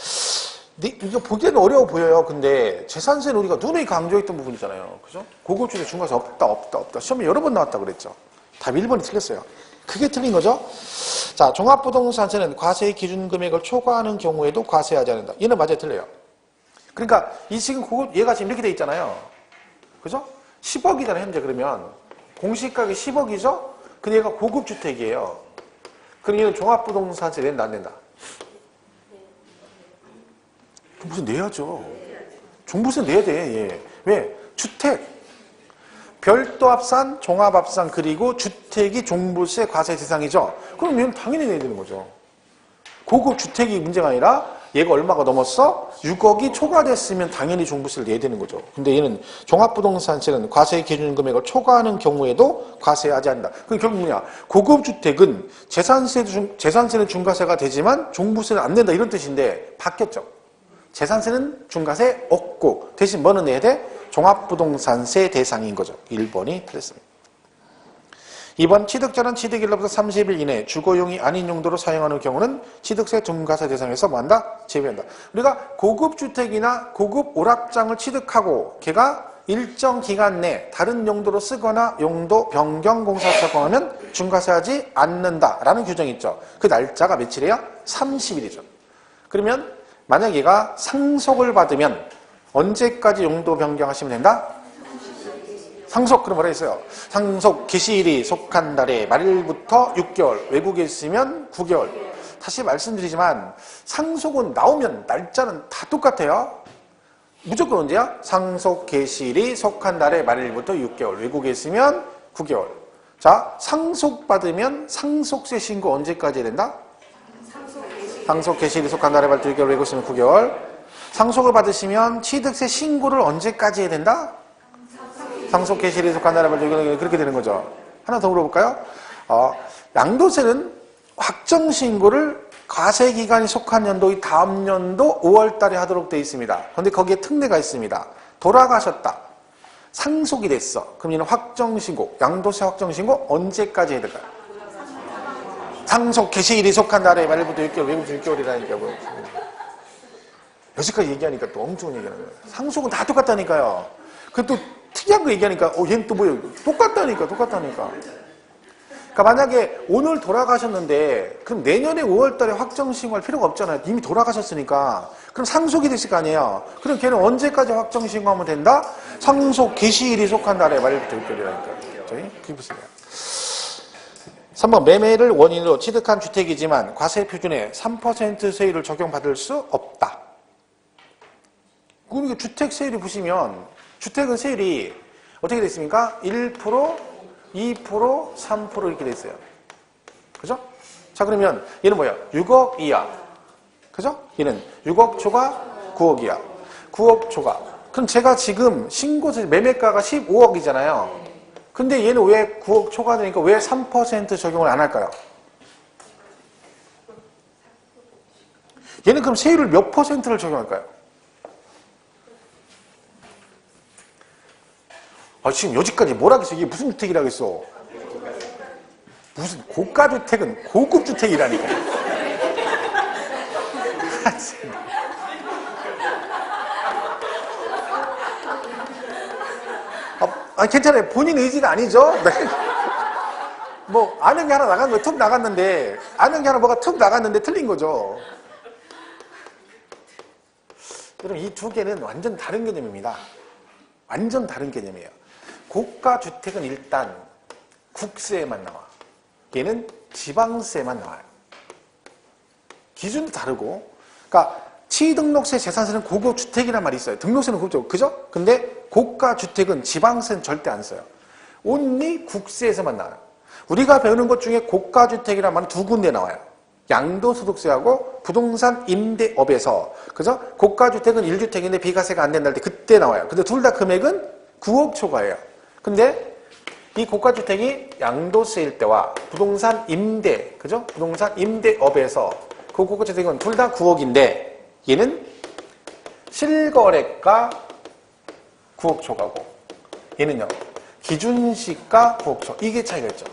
이거 보기에는 어려워 보여요. 근데 재산세는 우리가 누누이 강조했던 부분이잖아요. 그죠? 고급주택 중과세 없다. 시험에 여러 번 나왔다고 그랬죠. 답 1번이 틀렸어요. 그게 틀린 거죠? 자, 종합부동산세는 과세 기준 금액을 초과하는 경우에도 과세하지 않는다. 얘는 맞아요, 틀려요. 그러니까 이 지금 얘가 지금 이렇게 돼 있잖아요. 그죠? 10억이잖아요, 현재 그러면. 공시가격이 10억이죠? 근데 얘가 고급주택이에요. 그럼 얘는 종합부동산세 낸다, 안 낸다? 종부세 내야죠. 종부세 내야 돼. 예. 왜? 주택. 별도 합산, 종합 합산, 그리고 주택이 종부세 과세 대상이죠. 그럼 얘는 당연히 내야 되는 거죠. 고급 주택이 문제가 아니라 얘가 얼마가 넘었어? 6억이 초과됐으면 당연히 종부세를 내야 되는 거죠. 근데 얘는 종합부동산세는 과세 기준 금액을 초과하는 경우에도 과세하지 않는다. 그럼 결국 뭐냐? 고급 주택은 재산세는 중과세가 되지만 종부세는 안 낸다 이런 뜻인데 바뀌었죠. 재산세는 중과세 없고 대신 뭐는 내야 돼? 종합부동산세 대상인 거죠. 1번이 틀렸습니다. 2번 취득자는 취득일로부터 30일 이내 주거용이 아닌 용도로 사용하는 경우는 취득세 중과세 대상에서 뭐한다? 제외한다. 우리가 고급주택이나 고급 오락장을 취득하고 걔가 일정 기간 내 다른 용도로 쓰거나 용도 변경 공사 착공하면 중과세하지 않는다라는 규정이 있죠. 그 날짜가 며칠이에요? 30일이죠. 그러면 만약 얘가 상속을 받으면 언제까지 용도 변경하시면 된다? 상속, 그럼 뭐라 했어요? 상속 개시일이 속한 달의 말일부터 6개월, 외국에 있으면 9개월. 다시 말씀드리지만 상속은 나오면 날짜는 다 똑같아요. 무조건 언제야? 상속 개시일이 속한 달의 말일부터 6개월, 외국에 있으면 9개월. 자, 상속받으면 상속세 신고 언제까지 해야 된다? 상속 개시일이 속한 달에 발표 6개월, 외고 있으면 9개월. 상속을 받으시면 취득세 신고를 언제까지 해야 된다? 상속 개시일이 속한 달에 발표 6개월, 그렇게 되는 거죠. 하나 더 물어볼까요? 양도세는 확정 신고를 과세 기간이 속한 연도의 다음 연도 5월 달에 하도록 되어 있습니다. 그런데 거기에 특례가 있습니다. 돌아가셨다. 상속이 됐어. 그럼 얘는 확정 신고, 양도세 확정 신고 언제까지 해야 될까요? 상속 개시일이 속한 달에 말일부터 6개월, 외국에서 6개월이라니까 뭐. 여기까지 얘기하니까 또 엄청 얘기하는 거예요. 상속은 다 똑같다니까요. 그 또 특이한 거 얘기하니까 얘는 또 뭐예요? 똑같다니까. 그러니까 만약에 오늘 돌아가셨는데 그럼 내년에 5월 달에 확정 신고할 필요가 없잖아요. 이미 돌아가셨으니까. 그럼 상속이 됐을 거 아니에요. 그럼 걔는 언제까지 확정 신고하면 된다? 상속 개시일이 속한 달에 말일부터 6개월이라니까. 저희 그게 무슨 말이야? 3번 매매를 원인으로 취득한 주택이지만 과세 표준에 3% 세율을 적용받을 수 없다. 그럼 주택 세율을 보시면 주택은 세율이 어떻게 됐습니까? 1%, 2%, 3% 이렇게 돼 있어요. 그죠? 자, 그러면 얘는 뭐야? 6억 이하. 그죠? 얘는 6억 초과, 9억 이하. 9억 초과. 그럼 제가 지금 신고세 매매가가 15억이잖아요. 근데 얘는 왜 9억 초과되니까 왜 3% 적용을 안 할까요? 얘는 그럼 세율을 몇 %를 적용할까요? 지금 여지까지 뭘 하겠어? 이게 무슨 주택이라겠어? 무슨 고가주택은 고급주택이라니까. 괜찮아요. 본인 의지가 아니죠. 네. 뭐 아는 게 하나 나간 거 툭 나갔는데 아는 게 하나 뭐가 툭 나갔는데 틀린 거죠. 여러분 이 두 개는 완전 다른 개념입니다. 완전 다른 개념이에요. 고가 주택은 일단 국세에만 나와. 얘는 지방세만 나와요. 기준도 다르고. 그러니까 취등록세 재산세는 고급 주택이란 말이 있어요. 등록세는 고급, 그죠? 근데 고가 주택은 지방세는 절대 안 써요. 온리 국세에서만 나와요. 우리가 배우는 것 중에 고가 주택이란 말은 두 군데 나와요. 양도소득세하고 부동산 임대업에서, 그죠? 고가 주택은 1주택인데 비과세가 안 된다 할 때 그때 나와요. 근데 둘 다 금액은 9억 초과예요. 근데 이 고가 주택이 양도세일 때와 부동산 임대, 그죠? 부동산 임대업에서 그 고가 주택은 둘 다 9억인데 얘는 실거래가 9억 초과고 얘는요 기준시가 9억 초. 이게 차이가 있죠.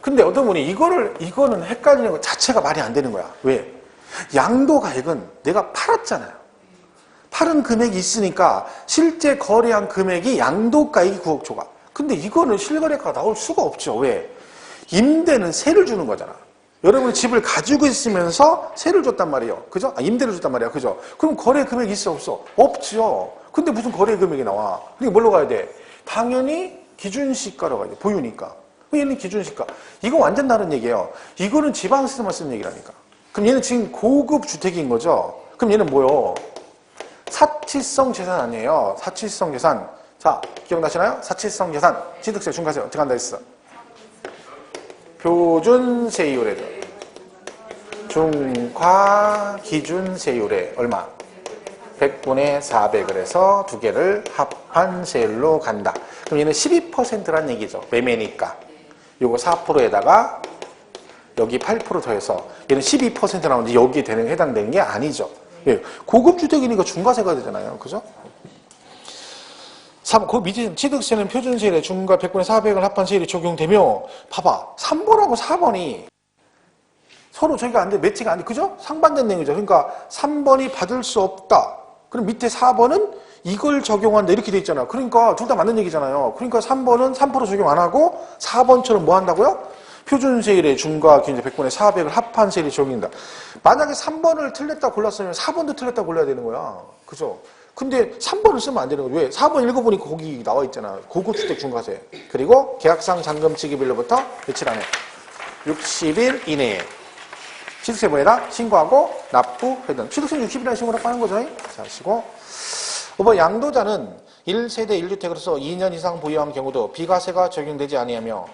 근데 어떤 분이 이거는 헷갈리는 것 자체가 말이 안 되는 거야. 왜? 양도가액은 내가 팔았잖아요. 팔은 금액이 있으니까 실제 거래한 금액이 양도가액이 9억 초과. 근데 이거는 실거래가가 나올 수가 없죠. 왜? 임대는 세를 주는 거잖아. 여러분 집을 가지고 있으면서 세를 줬단 말이에요. 그죠? 임대를 줬단 말이야. 그죠? 그럼 거래 금액이 있어 없어? 없죠. 근데 무슨 거래 금액이 나와? 그러니까 뭘로 가야 돼? 당연히 기준시가로 가야 돼. 보유니까. 얘는 기준시가. 이거 완전 다른 얘기예요. 이거는 지방세만 쓰는 얘기라니까. 그럼 얘는 지금 고급 주택인 거죠? 그럼 얘는 뭐요? 사치성 재산 아니에요. 사치성 재산. 자, 기억나시나요? 사치성 재산. 취득세, 중과세 어떻게 한다 했어? 표준세율에 중과 기준세율에 얼마? 100분의 400을 해서 두 개를 합한 세율로 간다. 그럼 얘는 12%란 얘기죠. 매매니까. 요거 4%에다가 여기 8% 더해서 얘는 12% 나오는데 여기에 해당되는 게 아니죠. 예, 고급 주택이니까 중과세가 되잖아요. 그죠? 그 밑에 취득세는 표준세율에 중과 100분의 400을 합한 세율이 적용되며 봐봐. 3번하고 4번이 서로 저희가 안 돼. 매치가 안 돼. 그죠? 상반된 내용이죠. 그러니까 3번이 받을 수 없다. 그럼 밑에 4번은 이걸 적용한다. 이렇게 돼 있잖아. 그러니까 둘 다 맞는 얘기잖아요. 그러니까 3번은 3% 적용 안 하고 4번처럼 뭐 한다고요? 표준세율의 중과 기준세 100분의 400을 합한 세율이 적용된다. 만약에 3번을 틀렸다 골랐으면 4번도 틀렸다 골라야 되는 거야. 그죠? 근데 3번을 쓰면 안 되는 거죠. 왜? 4번 읽어보니까 거기 나와 있잖아. 고급주택 중과세. 그리고 계약상 잔금 지급일로부터 며칠 안에? 60일 이내에. 취득세 뭐에다? 신고하고 납부해둔. 취득세는 60일에 신고를 하는 거죠. 자, 하시고. 5번 양도자는 1세대 1주택으로서 2년 이상 보유한 경우도 비과세가 적용되지 아니하며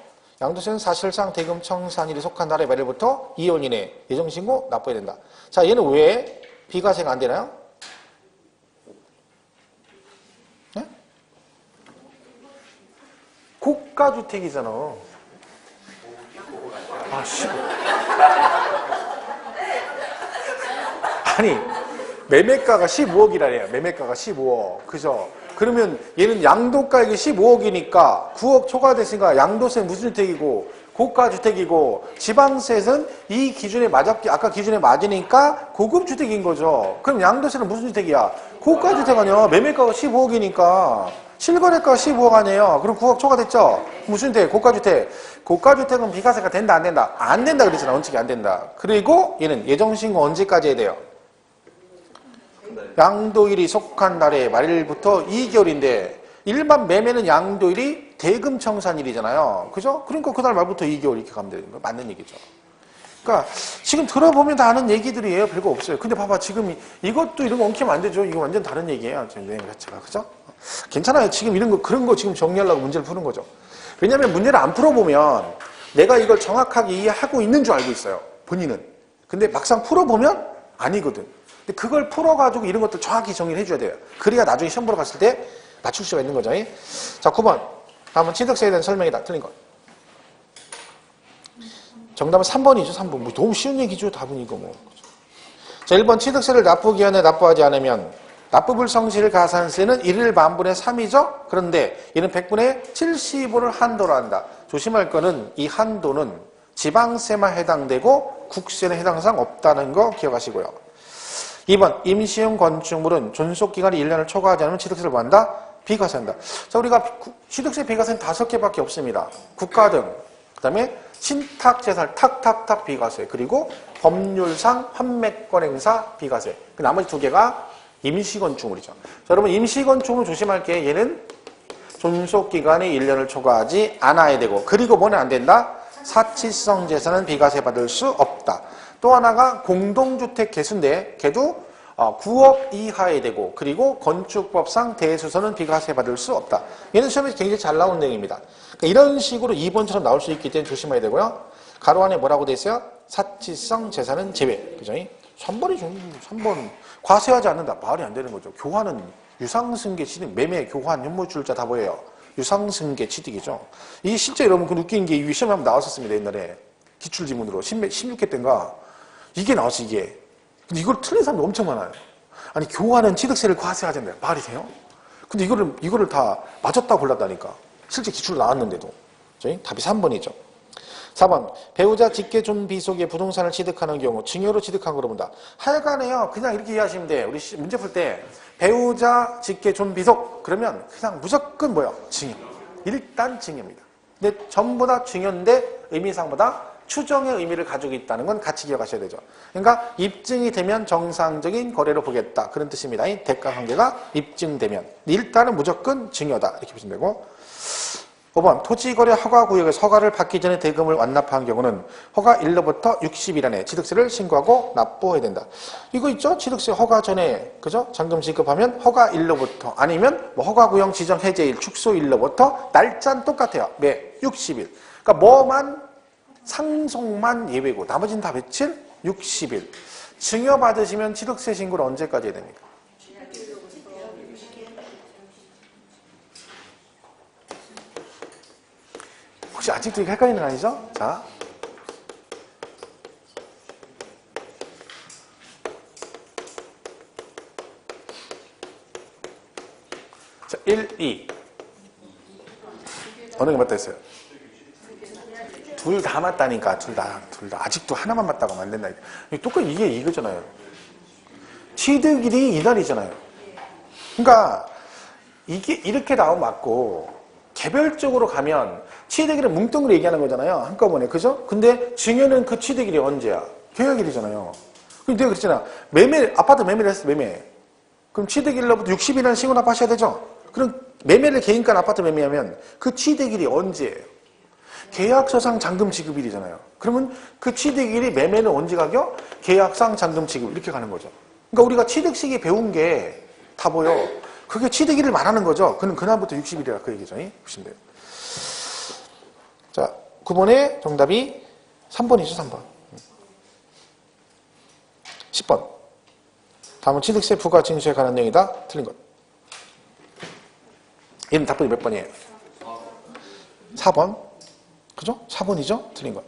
양도세는 사실상 대금 청산일이 속한 날의 말일부터 2월 이내에 예정신고 납부해야 된다. 자, 얘는 왜 비과세가 안 되나요? 네? 고가주택이잖아. 아, 씨. 아니, 매매가가 15억이라래요. 매매가가 15억. 그죠? 그러면 얘는 양도가액이 15억이니까 9억 초과됐으니까 양도세 무슨 주택이고 고가주택이고 지방세는 이 기준에 맞았기, 아까 기준에 맞으니까 고급주택인 거죠. 그럼 양도세는 무슨 주택이야? 고가주택 아니야. 매매가가 15억이니까 실거래가가 15억 아니에요. 그럼 9억 초과됐죠? 무슨 주택? 고가주택. 고가주택은 비과세가 된다 안 된다? 안 된다 그랬잖아. 원칙이 안 된다. 그리고 얘는 예정신고 언제까지 해야 돼요? 양도일이 속한 날의 말일부터 2개월인데 일반 매매는 양도일이 대금 청산일이잖아요. 그죠? 그러니까 그날 말부터 2개월 이렇게 가면 되는 거 맞는 얘기죠. 그러니까 지금 들어보면 다 아는 얘기들이에요. 별거 없어요. 근데 봐봐 지금 이것도 이런 거 엉키면 안 되죠. 이거 완전 다른 얘기예요. 지금 내용 자체가. 그죠? 괜찮아요. 지금 이런 거 그런 거 지금 정리하려고 문제를 푸는 거죠. 왜냐하면 문제를 안 풀어보면 내가 이걸 정확하게 이해하고 있는 줄 알고 있어요. 본인은. 근데 막상 풀어보면 아니거든. 근데 그걸 풀어가지고 이런 것들 정확히 정리를 해줘야 돼요. 그래야 나중에 시험 보러 갔을 때 맞출 수가 있는 거죠. 자, 9번. 다음은 취득세에 대한 설명이다. 틀린 것. 정답은 3번이죠. 3번. 뭐 너무 쉬운 얘기죠. 답은 이거 뭐. 자, 1번 취득세를 납부기한에 납부하지 않으면 납부불성실 가산세는 1일 만분의 3이죠. 그런데 이는 100분의 75를 한도로 한다. 조심할 거는 이 한도는 지방세만 해당되고 국세는 해당 사항 없다는 거 기억하시고요. 2번 임시용 건축물은 존속기간이 1년을 초과하지 않으면 취득세를 뭐한다? 비과세한다. 자, 우리가 취득세 비과세는 5개밖에 없습니다. 국가등, 그 다음에 신탁재산 탁탁탁 비과세, 그리고 법률상 환매권 행사 비과세. 그 나머지 2개가 임시건축물이죠. 자, 여러분 임시건축물 조심할 게 얘는 존속기간이 1년을 초과하지 않아야 되고, 그리고 뭐는 안 된다? 사치성 재산은 비과세 받을 수 없다. 또 하나가 공동주택 개수인데 걔도 9억 이하에 되고, 그리고 건축법상 대수선은 비과세 받을 수 없다. 얘는 시험에서 굉장히 잘 나온 내용입니다. 그러니까 이런 식으로 2번처럼 나올 수 있기 때문에 조심해야 되고요. 가로 안에 뭐라고 돼 있어요? 사치성 재산은 제외. 그죠? 3번이죠. 3번. 과세하지 않는다. 말이 안 되는 거죠. 교환은 유상승계 취득, 매매, 교환, 현물주자 다 뭐예요? 유상승계 취득이죠. 이게 실제 여러분 그 웃긴 게 시험에 한번 나왔었습니다. 옛날에. 기출지문으로. 16회 때인가. 이게 나왔어, 이게. 근데 이걸 틀린 사람이 엄청 많아요. 아니, 교환은 취득세를 과세하지 않는다. 말이 돼요? 근데 이거를 다 맞았다고 골랐다니까. 실제 기출로 나왔는데도. 답이 3번이죠. 4번 배우자 직계 존비 속에 부동산을 취득하는 경우 증여로 취득한 거로 본다. 하여간에요. 그냥 이렇게 이해하시면 돼요. 우리 문제 풀 때 배우자 직계 존비 속 그러면 그냥 무조건 뭐예요? 증여. 일단 증여입니다. 근데 전부 다 증여인데 의미상보다 추정의 의미를 가지고 있다는 건 같이 기억하셔야 되죠. 그러니까 입증이 되면 정상적인 거래로 보겠다. 그런 뜻입니다. 대가관계가 입증되면. 일단은 무조건 증여다. 이렇게 보시면 되고. 5번 토지거래 허가구역에서 허가를 받기 전에 대금을 완납한 경우는 허가 일로부터 60일 안에 취득세를 신고하고 납부해야 된다. 이거 있죠? 취득세 허가 전에 그죠? 잔금 지급하면 허가 일로부터 아니면 뭐 허가구역 지정 해제일 축소일로부터 날짜는 똑같아요. 매 60일. 그러니까 뭐만 상속만 예외고 나머지는 다 며칠? 60일. 증여받으시면 취득세 신고를 언제까지 해야 됩니까? 혹시 아직도 이게 헷갈리는 거 아니죠? 자. 자, 1, 2. 어느 게 맞다 했어요? 둘 다 맞다니까, 둘 다. 아직도 하나만 맞다고 하면 안 된다. 똑같이 이게 이거잖아요. 취득일이 이날이잖아요. 그러니까, 이게 이렇게 나오면 맞고, 개별적으로 가면 취득일은 뭉뚱그려 얘기하는 거잖아요. 한꺼번에. 그죠? 근데 증여는 그 취득일이 언제야? 계약일이잖아요. 그럼 내가 그랬잖아. 아파트 매매를 했어, 매매. 그럼 취득일로부터 60일이라는 신고 납부하셔야 되죠? 그럼 매매를 개인간 아파트 매매하면 그 취득일이 언제예요? 계약서상 잔금 지급일이잖아요. 그러면 그 취득일이 매매는 언제 가격? 계약상 잔금 지급 이렇게 가는 거죠. 그러니까 우리가 취득 시기 배운 게 다 보여. 그게 취득일을 말하는 거죠. 그럼 그날부터 60일이라 그 얘기죠. 보시면 돼요. 자, 9번의 정답이 3번이죠, 3번. 10번. 다음은 취득세 부과 징수에 관한 내용이다. 틀린 것. 얘는 답변이 몇 번이에요? 4번. 그죠? 4번이죠? 틀린 것.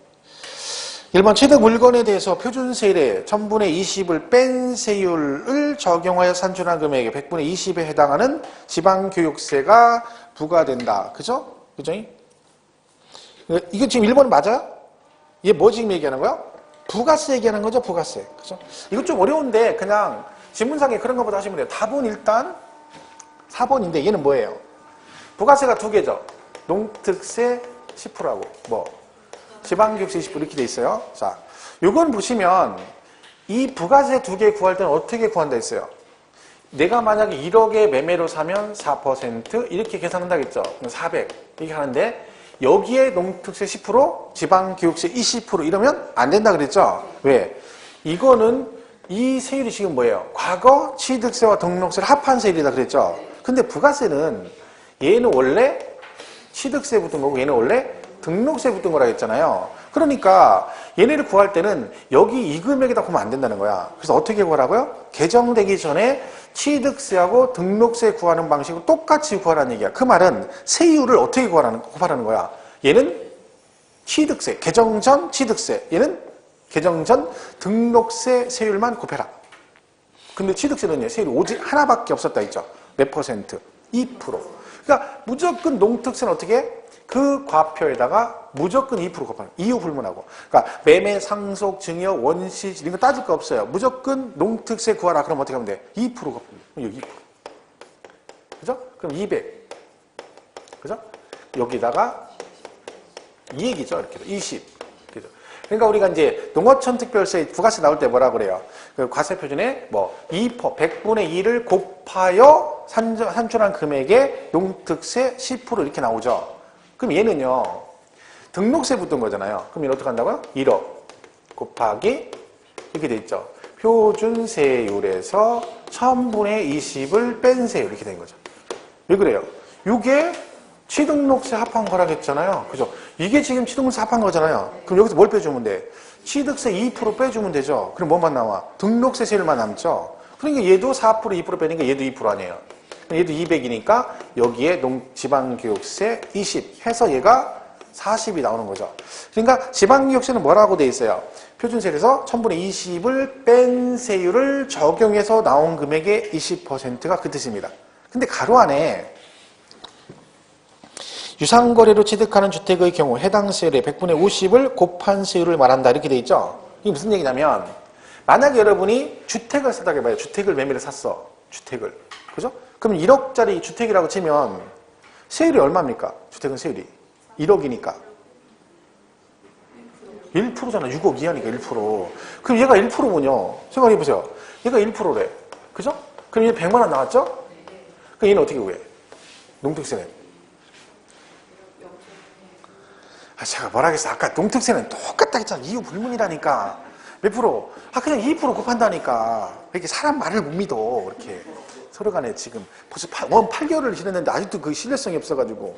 1번 취득 물건에 대해서 표준세율의 1000분의 20을 뺀 세율을 적용하여 산출한 금액의 100분의 20에 해당하는 지방교육세가 부과된다. 그죠? 그죠? 이거 지금 1번 맞아요? 얘 뭐 지금 얘기하는 거야? 부가세 얘기하는 거죠? 부가세. 그죠? 이거 좀 어려운데 그냥 지문상에 그런 것보다 하시면 돼요. 답은 일단 4번인데 얘는 뭐예요? 부가세가 2개죠. 농특세 10%하고 뭐 지방교육세 20% 이렇게 돼 있어요. 자, 요건 보시면 이 부가세 2개 구할 때는 어떻게 구한다 했어요? 내가 만약에 1억에 매매로 사면 4% 이렇게 계산한다겠죠. 400 이렇게 하는데 여기에 농특세 10% 지방교육세 20% 이러면 안 된다 그랬죠. 왜? 이거는 이 세율이 지금 뭐예요? 과거 취득세와 등록세를 합한 세율이다 그랬죠. 근데 부가세는 얘는 원래 취득세 붙은 거고 얘는 원래 등록세 붙은 거라 했잖아요. 그러니까 얘네를 구할 때는 여기 이 금액에다 구하면 안 된다는 거야. 그래서 어떻게 구하라고요? 개정되기 전에 취득세하고 등록세 구하는 방식으로 똑같이 구하라는 얘기야. 그 말은 세율을 어떻게 구하라는 거야. 얘는 취득세, 개정 전 취득세, 얘는 개정 전 등록세 세율만 곱해라. 근데 취득세는 세율이 오직 하나밖에 없었다 했죠. 몇 %? 그러니까 무조건 농특세는 어떻게 해? 그 과표에다가 무조건 2% 곱하는 이유 불문하고. 그러니까 매매, 상속, 증여, 원시 이런 거 따질 거 없어요. 무조건 농특세 구하라. 그럼 어떻게 하면 돼? 2% 곱하면 여기 2%. 그죠? 그럼 200. 그죠? 여기다가 이 얘기죠. 이렇게 20. 그죠? 그러니까 우리가 이제 농어촌특별세 부가세 나올 때 뭐라 그래요? 그 과세 표준에 뭐 100분의 2를 곱하여 산출한 금액에 농특세 10% 이렇게 나오죠. 그럼 얘는요, 등록세 붙은 거잖아요. 그럼 얘는 어떻게 한다고요? 1억 곱하기 이렇게 돼 있죠. 표준세율에서 1000분의 20을 뺀 세율 이렇게 된 거죠. 왜 그래요? 이게 취등록세 합한 거라겠잖아요. 그죠? 이게 지금 취등록세 합한 거잖아요. 그럼 여기서 뭘 빼주면 돼? 취득세 2% 빼주면 되죠. 그럼 뭐만 나와? 등록세 세율만 남죠. 그러니까 얘도 4% 2% 빼니까 얘도 2% 아니에요. 얘도 200이니까 여기에 지방교육세 20 해서 얘가 40이 나오는 거죠. 그러니까 지방교육세는 뭐라고 돼 있어요? 표준세율에서 1000분의 20을 뺀 세율을 적용해서 나온 금액의 20%가 그 뜻입니다. 근데 가로 안에 유상거래로 취득하는 주택의 경우 해당 세율의 100분의 50을 곱한 세율을 말한다 이렇게 돼 있죠. 이게 무슨 얘기냐면 만약에 여러분이 주택을 사다가 해봐요. 주택을 매매를 샀어. 주택을. 그죠? 그럼 1억짜리 주택이라고 치면 세율이 얼마입니까? 주택은 세율이 1억이니까 1%잖아. 6억 이하니까 1%. 그럼 얘가 1%군요. 생각해보세요. 얘가 1%래. 그죠? 그럼 얘 100만 원 나왔죠? 그럼 얘는 어떻게 구해? 농특세는? 제가 뭐라 하겠어. 아까 농특세는 똑같다 했잖아. 이유 불문이라니까. 몇 프로? 그냥 2% 곱한다니까. 이렇게 사람 말을 못 믿어. 이렇게. 서로 간에 지금 벌써 8개월을 지냈는데 아직도 그 신뢰성이 없어가지고.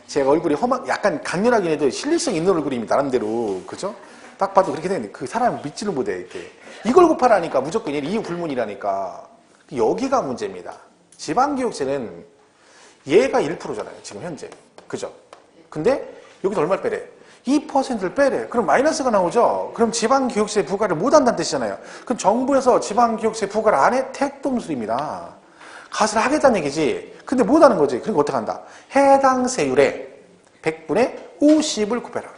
제 얼굴이 약간 강렬하긴 해도 신뢰성 있는 얼굴입니다. 나름대로. 그죠? 딱 봐도 그렇게 되는데 그 사람을 믿지를 못해. 이렇게. 이걸 곱하라니까 무조건 이유 불문이라니까. 여기가 문제입니다. 지방교육세는 얘가 1%잖아요. 지금 현재. 그죠? 근데 여기서 얼마를 빼래? 2%를 빼래. 그럼 마이너스가 나오죠? 그럼 지방교육세 부과를 못한다는 뜻이잖아요. 그럼 정부에서 지방교육세 부과를 안 해? 택동술입니다. 갓을 하겠다는 얘기지. 근데 못하는 거지. 그러니까 어떻게 한다? 해당 세율에 100분의 50을 곱해라.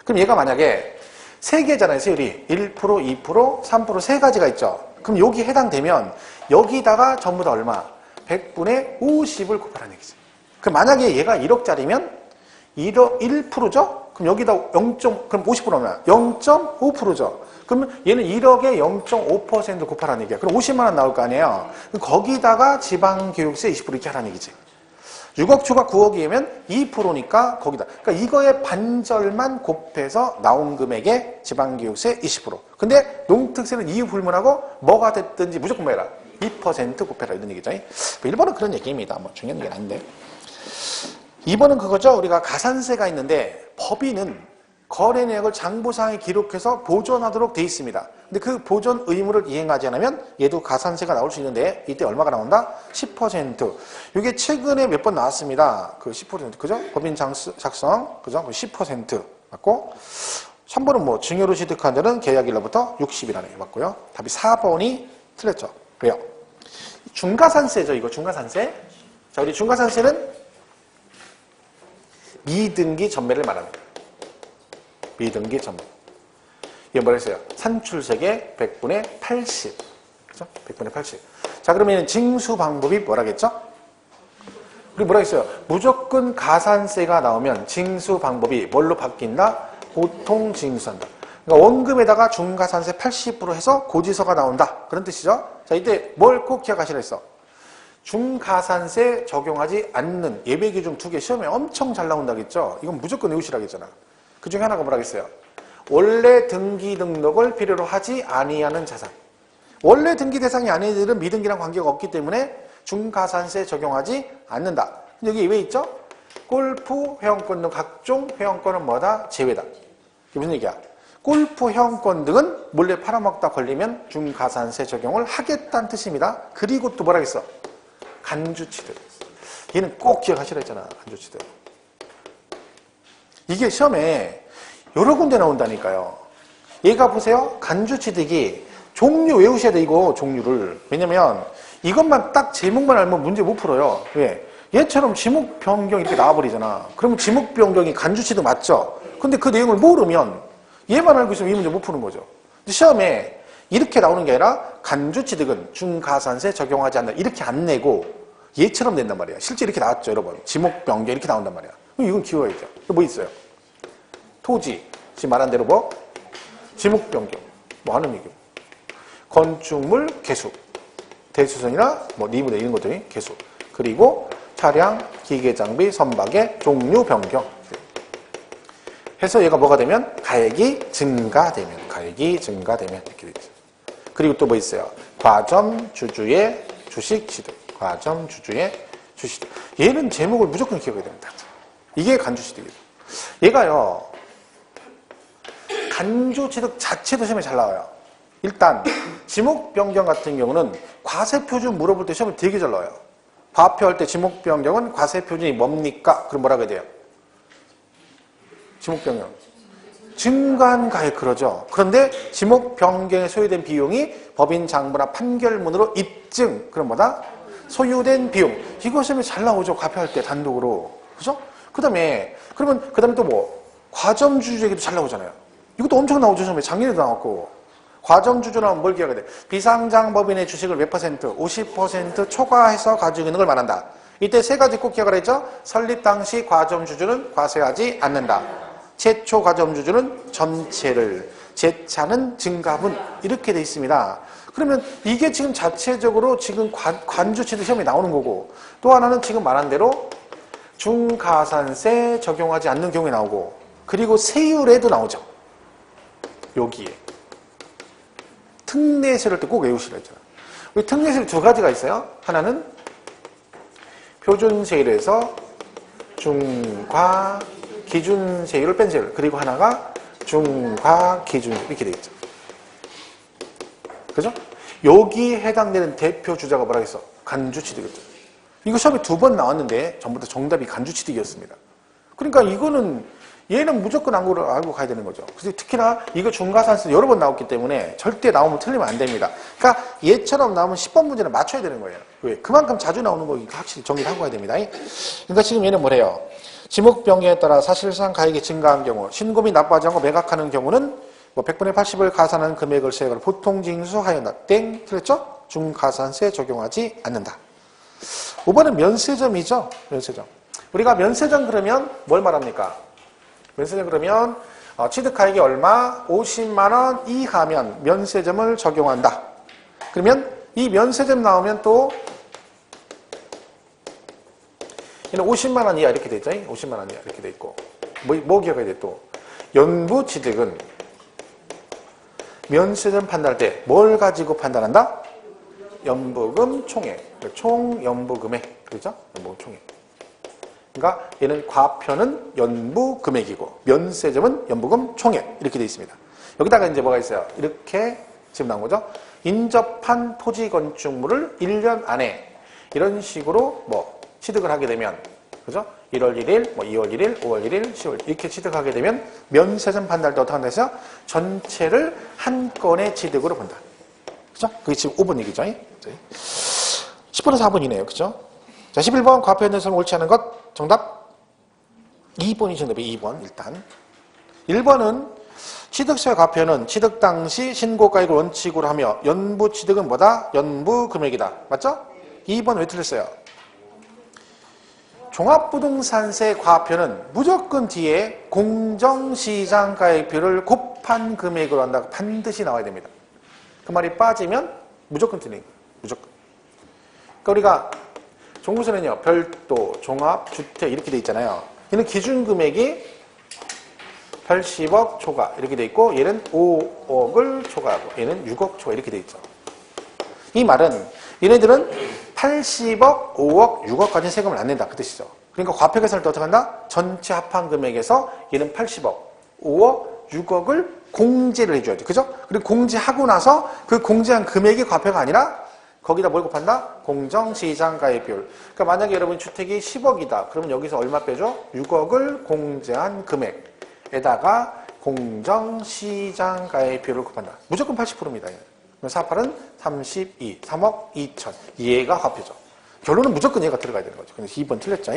그럼 얘가 만약에 3개잖아요. 세율이 1%, 2%, 3% 세 가지가 있죠. 그럼 여기 해당되면 여기다가 전부 다 얼마? 100분의 50을 곱하라는 얘기지. 그럼 만약에 얘가 1억짜리면 1%죠? 그럼 여기다 그럼 50%면 0.5%죠? 그러면 얘는 1억에 0.5% 곱하라는 얘기야. 그럼 50만 원 나올 거 아니에요? 그럼 거기다가 지방교육세 20% 이렇게 하라는 얘기지. 6억 초과 9억이면 2%니까 거기다. 그러니까 이거의 반절만 곱해서 나온 금액의 지방교육세 20%. 근데 농특세는 이유 불문하고 뭐가 됐든지 무조건 뭐 해라? 2% 곱해라 이런 얘기죠. 1번은 그런 얘기입니다. 뭐 중요한 얘기는 아닌데. 2번은 그거죠. 우리가 가산세가 있는데 법인은 거래 내역을 장부상에 기록해서 보존하도록 돼 있습니다. 근데 그 보존 의무를 이행하지 않으면 얘도 가산세가 나올 수 있는데 이때 얼마가 나온다? 10%. 이게 최근에 몇 번 나왔습니다. 그 10%. 그죠? 법인 작성. 그죠? 10% 맞고 3번은 뭐 증여로 취득한 데는 계약일로부터 60이라는 게 맞고요. 답이 4번이 틀렸죠. 왜요? 중과산세죠. 이거 중과산세. 자, 우리 중과산세는 미등기 전매를 말합니다. 미등기 전매. 이게 뭐라 했어요? 산출세계 100분의 80. 그죠? 100분의 80. 자, 그러면 징수 방법이 뭐라겠죠? 우리 뭐라 했어요? 무조건 가산세가 나오면 징수 방법이 뭘로 바뀐다? 보통 징수한다. 그러니까 원금에다가 중과산세 80% 해서 고지서가 나온다. 그런 뜻이죠? 자, 이때 뭘 꼭 기억하시라 했어? 중가산세 적용하지 않는 예외기준 2개 시험에 엄청 잘 나온다겠죠? 이건 무조건 외우시라겠잖아. 그 중에 하나가 뭐라겠어요? 원래 등기 등록을 필요로 하지 아니하는 자산. 원래 등기 대상이 아닌 애들은 미등기랑 관계가 없기 때문에 중가산세 적용하지 않는다. 여기 왜 있죠? 골프 회원권 등 각종 회원권은 뭐다? 제외다. 이게 무슨 얘기야? 골프 회원권 등은 몰래 팔아먹다 걸리면 중가산세 적용을 하겠다는 뜻입니다. 그리고 또 뭐라겠어? 간주치들. 얘는 꼭 기억하시라 했잖아. 간주치들. 이게 시험에 여러 군데 나온다니까요. 얘가 보세요. 간주취득이 종류 외우셔야 돼. 이거 종류를. 왜냐면 이것만 딱 제목만 알면 문제 못 풀어요. 왜? 얘처럼 지목 변경 이렇게 나와버리잖아. 그러면 지목 변경이 간주취득 맞죠? 근데 그 내용을 모르면 얘만 알고 있으면 이 문제 못 푸는 거죠. 시험에 이렇게 나오는 게 아니라 간주취득은 중가산세 적용하지 않는다. 이렇게 안 내고 얘처럼 낸단 말이야. 실제 이렇게 나왔죠, 여러분. 지목 변경 이렇게 나온단 말이야. 그럼 이건 키워야죠. 뭐 있어요? 토지, 지금 말한 대로 뭐? 지목 변경. 뭐 하는 얘기고. 건축물 개수. 대수선이나 뭐 리무네 이런 것들이 개수. 그리고 차량, 기계 장비, 선박의 종류 변경. 해서 얘가 뭐가 되면? 가액이 증가되면. 이렇게 되죠. 그리고 또 뭐 있어요? 과점 주주의 주식 취득. 과점 주주의 주식 취득. 얘는 제목을 무조건 기억해야 됩니다. 이게 간주취득이에요. 얘가요, 간주취득 자체도 시험에 잘 나와요. 일단 지목 변경 같은 경우는 과세표준 물어볼 때 시험에 되게 잘 나와요. 과표할 때 지목 변경은 과세표준이 뭡니까? 그럼 뭐라고 해야 돼요? 지목 변경. 증가한 가액 그러죠. 그런데 지목 변경에 소요된 비용이 법인 장부나 판결문으로 입증. 그럼 뭐다? 소요된 비용. 이거 시험에 잘 나오죠. 과표할 때 단독으로. 그죠? 그다음에 또 뭐? 과점주주 얘기도 잘 나오잖아요. 이것도 엄청 나오죠. 시험에 작년에도 나왔고. 과점주주는 뭘 기억해야 돼? 비상장 법인의 주식을 몇 퍼센트? 50% 초과해서 가지고 있는 걸 말한다. 이때 세 가지 꼭 기억을 했죠? 설립 당시 과점주주는 과세하지 않는다. 최초 과점주주는 전체를, 재차는 증가분 이렇게 돼 있습니다. 그러면 이게 지금 자체적으로 지금 관주취득 시험에 나오는 거고, 또 하나는 지금 말한 대로 중가산세 적용하지 않는 경우에 나오고, 그리고 세율에도 나오죠. 여기에. 특례세를 꼭 외우시라 했잖아요. 우리 특례세율 두 가지가 있어요. 하나는 표준세율에서 중과 기준세율을 뺀 세율. 그리고 하나가 중과 기준세율. 이렇게 되어 있죠. 그죠? 여기에 해당되는 대표 주자가 뭐라고 했어? 간주취득이었죠. 이거 시험에 2번 나왔는데 전부 다 정답이 간주취득이었습니다. 그러니까 이거는 얘는 무조건 알고 가야 되는 거죠. 그래서 특히나 이거 중과산세 여러 번 나왔기 때문에 절대 나오면 틀리면 안 됩니다. 그러니까 얘처럼 나오면 10번 문제는 맞춰야 되는 거예요. 왜? 그만큼 자주 나오는 거니까 확실히 정리를 하고 가야 됩니다. 그러니까 지금 얘는 뭐래요? 지목 변경에 따라 사실상 가액이 증가한 경우, 신고비 납부하지 않고 매각하는 경우는 뭐 100분의 80을 가산한 금액을 세액을 보통 징수하였다. 땡. 틀렸죠? 중가산세 적용하지 않는다. 5번은 면세점이죠. 면세점. 우리가 면세점 그러면 뭘 말합니까? 면세점 그러면 취득가액이 얼마? 50만 원 이하면 면세점을 적용한다. 그러면 이 면세점 나오면 또 얘는 50만 원 이하 이렇게 돼 있죠. 50만 원 이하 이렇게 돼 있고 뭐 기억해야 돼 또? 연부취득은 면세점 판단할 때 뭘 가지고 판단한다? 연부금 총액. 총 연부금액. 그렇죠? 연부금 총액. 그러니까 얘는 과표는 연부 금액이고 면세점은 연부금 총액 이렇게 되어 있습니다. 여기다가 이제 뭐가 있어요? 이렇게 지금 나온 거죠. 인접한 토지 건축물을 1년 안에 이런 식으로 뭐 취득을 하게 되면 그죠? 1월 1일, 뭐 2월 1일, 5월 1일, 10월 이렇게 취득하게 되면 면세점 판단할 때 어떻게 한다 해서 전체를 한 건의 취득으로 본다. 그죠? 그게 지금 5번 얘기죠. 10번은 4번이네요. 그죠? 자, 11번 과표에 대해서는 옳지 않은 것 정답 2번이 정답이 2번 일단 1번은 취득세 과표는 취득 당시 신고가액을 원칙으로 하며 연부 취득은 뭐다? 연부 금액이다. 맞죠? 2번 왜 틀렸어요? 종합부동산세 과표는 무조건 뒤에 공정시장가액표를 곱한 금액으로 한다고 반드시 나와야 됩니다. 그 말이 빠지면 무조건 틀린 거예요. 무조건. 그러니까 우리가 종부세는요, 별도, 종합, 주택 이렇게 돼 있잖아요. 얘는 기준금액이 80억 초과 이렇게 돼 있고 얘는 5억을 초과하고 얘는 6억 초과 이렇게 돼 있죠. 이 말은 얘네들은 80억, 5억, 6억까지 세금을 안 낸다 그 뜻이죠. 그러니까 과표 계산을 또 어떻게 한다? 전체 합한 금액에서 얘는 80억, 5억, 6억을 공제를 해줘야죠. 그죠? 그리고 공제하고 나서 그 공제한 금액이 과표가 아니라 거기다 뭘 곱한다? 공정시장가액 비율. 그러니까 만약에 여러분 주택이 10억이다. 그러면 여기서 얼마 빼죠? 6억을 공제한 금액에다가 공정시장가액 비율을 곱한다. 무조건 80%입니다. 48은 32, 3억 2천. 얘가 과표죠. 결론은 무조건 얘가 들어가야 되는 거죠. 그래서 2번 틀렸죠.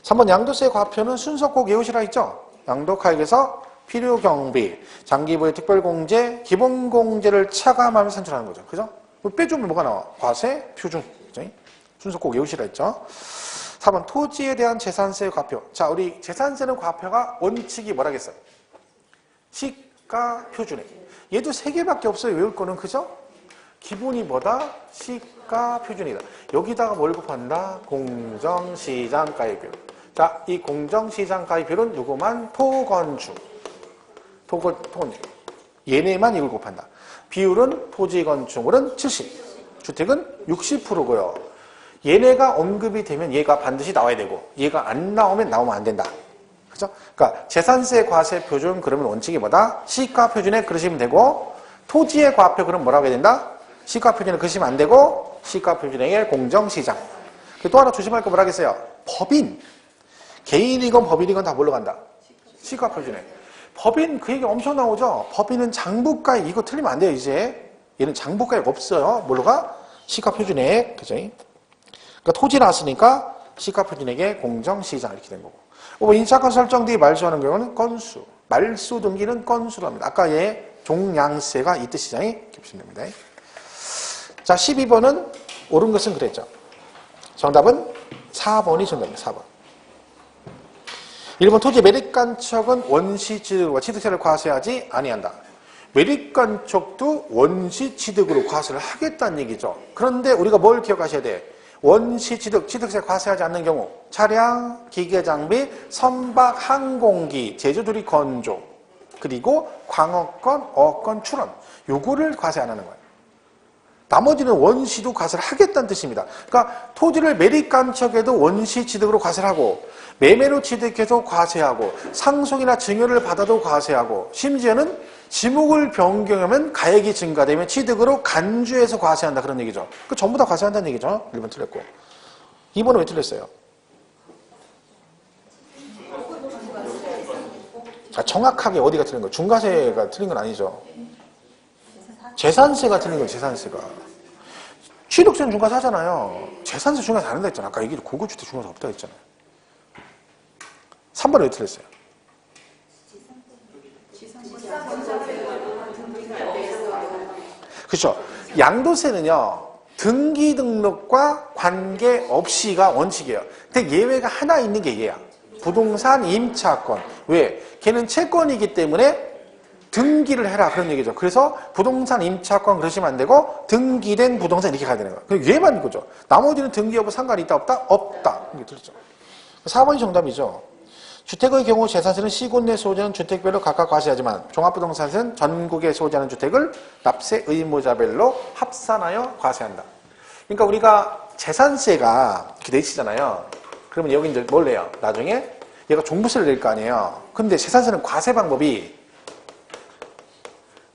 3번 양도세 과표는 순서 꼭 외우시라 했죠. 양도카액에서 필요 경비, 장기부의 특별공제, 기본공제를 차감하며 산출하는 거죠. 그죠? 빼주면 뭐가 나와? 과세, 표준. 그죠? 순서 꼭 외우시라 했죠. 4번 토지에 대한 재산세 과표. 자, 우리 재산세는 과표가 원칙이 뭐라겠어요? 시가 표준액. 얘도 3개밖에 없어요. 외울 거는. 그죠? 기본이 뭐다? 시가 표준이다. 여기다가 뭘 곱한다? 공정시장가액비율. 자, 이 공정시장가액비율은 누구만? 토건주. 토건. 얘네만 이걸 곱한다. 비율은 토지 건축물은 70, 주택은 60%고요. 얘네가 언급이 되면 얘가 반드시 나와야 되고 얘가 안 나오면 나오면 안 된다. 그죠? 그러니까 재산세 과세 표준 그러면 원칙이 뭐다? 시가 표준에 그러시면 되고 토지의 과표 그럼 뭐라고 해야 된다? 시가 표준에 그러시면 안 되고 시가 표준액의 공정시장. 또 하나 조심할 거 뭐라겠어요? 법인. 개인이건 법인이건 다 뭘로 간다? 시가 표준액. 법인 그 얘기 엄청 나오죠? 법인은 장부가액. 이거 틀리면 안 돼요 이제. 얘는 장부가액 없어요. 뭘로 가? 시가 표준액. 그죠? 그러니까 토지 나왔으니까 시가 표준액의 공정시장 이렇게 된 거고. 인사권 설정 뒤 말소하는 경우는 건수. 말소 등기는 건수로 합니다. 아까 얘 종량세가 이 뜻이죠. 이렇게 보시면 됩니다. 자, 12번은 옳은 것은 그랬죠. 정답은 4번이 정답입니다. 4번. 1번 토지 매립간척은 원시취득과 취득세를 과세하지 아니한다. 매립간척도 원시취득으로 과세를 하겠다는 얘기죠. 그런데 우리가 뭘 기억하셔야 돼? 원시취득, 취득세 과세하지 않는 경우 차량, 기계장비, 선박, 항공기, 제조조리 건조, 그리고 광업권, 어권, 출원 요거를 과세 안 하는 거예요. 나머지는 원시도 과세를 하겠다는 뜻입니다. 그러니까 토지를 매립간척에도 원시취득으로 과세를 하고 매매로 취득해서 과세하고 상속이나 증여를 받아도 과세하고 심지어는 지목을 변경하면 가액이 증가되면 취득으로 간주해서 과세한다 그런 얘기죠. 그 전부 다 과세한다는 얘기죠. 1번 틀렸고. 2번은 왜 틀렸어요? 자, 정확하게 어디가 틀린 거예요? 중과세가 틀린 건 아니죠. 재산세가 틀린 거예요. 재산세가. 취득세는 중과세 하잖아요. 재산세 중과세 안 한다 했잖아. 아까 얘기 고급주택 중과세 없다 했잖아요. 3번은 왜 틀렸어요? 그렇죠. 양도세는요. 등기 등록과 관계없이가 원칙이에요. 근데 예외가 하나 있는 게 얘야. 부동산 임차권. 왜? 걔는 채권이기 때문에 등기를 해라 그런 얘기죠. 그래서 부동산 임차권 그러시면 안 되고 등기된 부동산 이렇게 가야 되는 거예요. 얘만 이거죠. 나머지는 등기 여부 상관이 있다 없다? 없다. 이게 틀렸죠. 4번이 정답이죠. 주택의 경우 재산세는 시군 내 소유자는 주택별로 각각 과세하지만 종합부동산세는 전국에 소유하는 주택을 납세 의무자별로 합산하여 과세한다. 그러니까 우리가 재산세가 이렇게 내시잖아요. 그러면 여기 이제 뭘 내요? 나중에 얘가 종부세를 낼 거 아니에요. 근데 재산세는 과세 방법이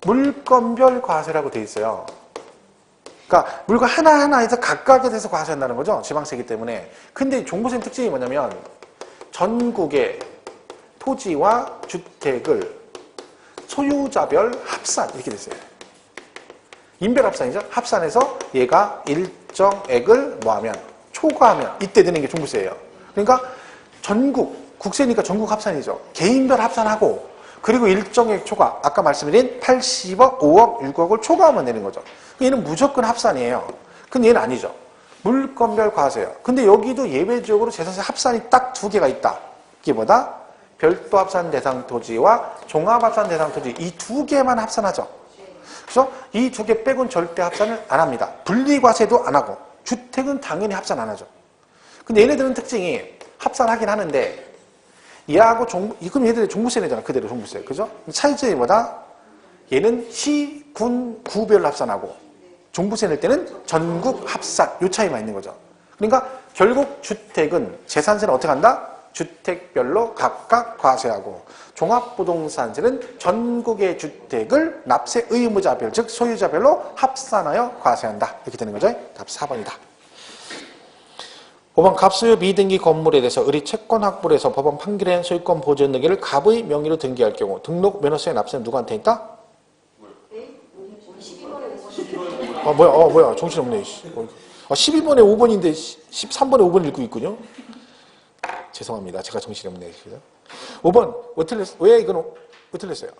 물건별 과세라고 돼 있어요. 그러니까 물건 하나하나에서 각각에 대해서 과세한다는 거죠. 지방세이기 때문에. 근데 종부세 특징이 뭐냐면 전국의 토지와 주택을 소유자별 합산 이렇게 됐어요. 인별 합산이죠. 합산해서 얘가 일정액을 뭐하면 초과하면 이때 되는 게 종부세예요. 그러니까 전국 국세니까 전국 합산이죠. 개인별 합산하고 그리고 일정액 초과 아까 말씀드린 80억, 5억, 6억을 초과하면 되는 거죠. 얘는 무조건 합산이에요. 근데 얘는 아니죠. 물건별 과세예요. 근데 여기도 예외적으로 재산세 합산이 딱 2개가 있다. 이게 뭐다? 별도 합산 대상 토지와 종합 합산 대상 토지 이 2개만 합산하죠. 그래서 이 2개 빼고는 절대 합산을 안 합니다. 분리과세도 안 하고 주택은 당연히 합산 안 하죠. 근데 얘네들은 특징이 합산하긴 하는데 얘하고 그럼 얘들이 종부세 내잖아. 그대로 종부세. 그죠? 차이점이 뭐다? 얘는 시, 군, 구별로 합산하고 종부세 낼 때는 전국 합산 요 차이만 있는 거죠. 그러니까 결국 주택은 재산세는 어떻게 한다? 주택별로 각각 과세하고 종합부동산세는 전국의 주택을 납세 의무자별 즉 소유자별로 합산하여 과세한다. 이렇게 되는 거죠. 답 4번이다. 5번 갑소유 미등기 건물에 대해서 의리 채권 확보에서 법원 판결에 한 소유권 보존 등기를 갑의 명의로 등기할 경우 등록 면허세의 납세는 누구한테 있다? 뭐야. 정신없네. 12번에 5번인데 13번에 5번 읽고 있군요. 죄송합니다. 제가 정신없네. 5번, 왜 틀렸어요?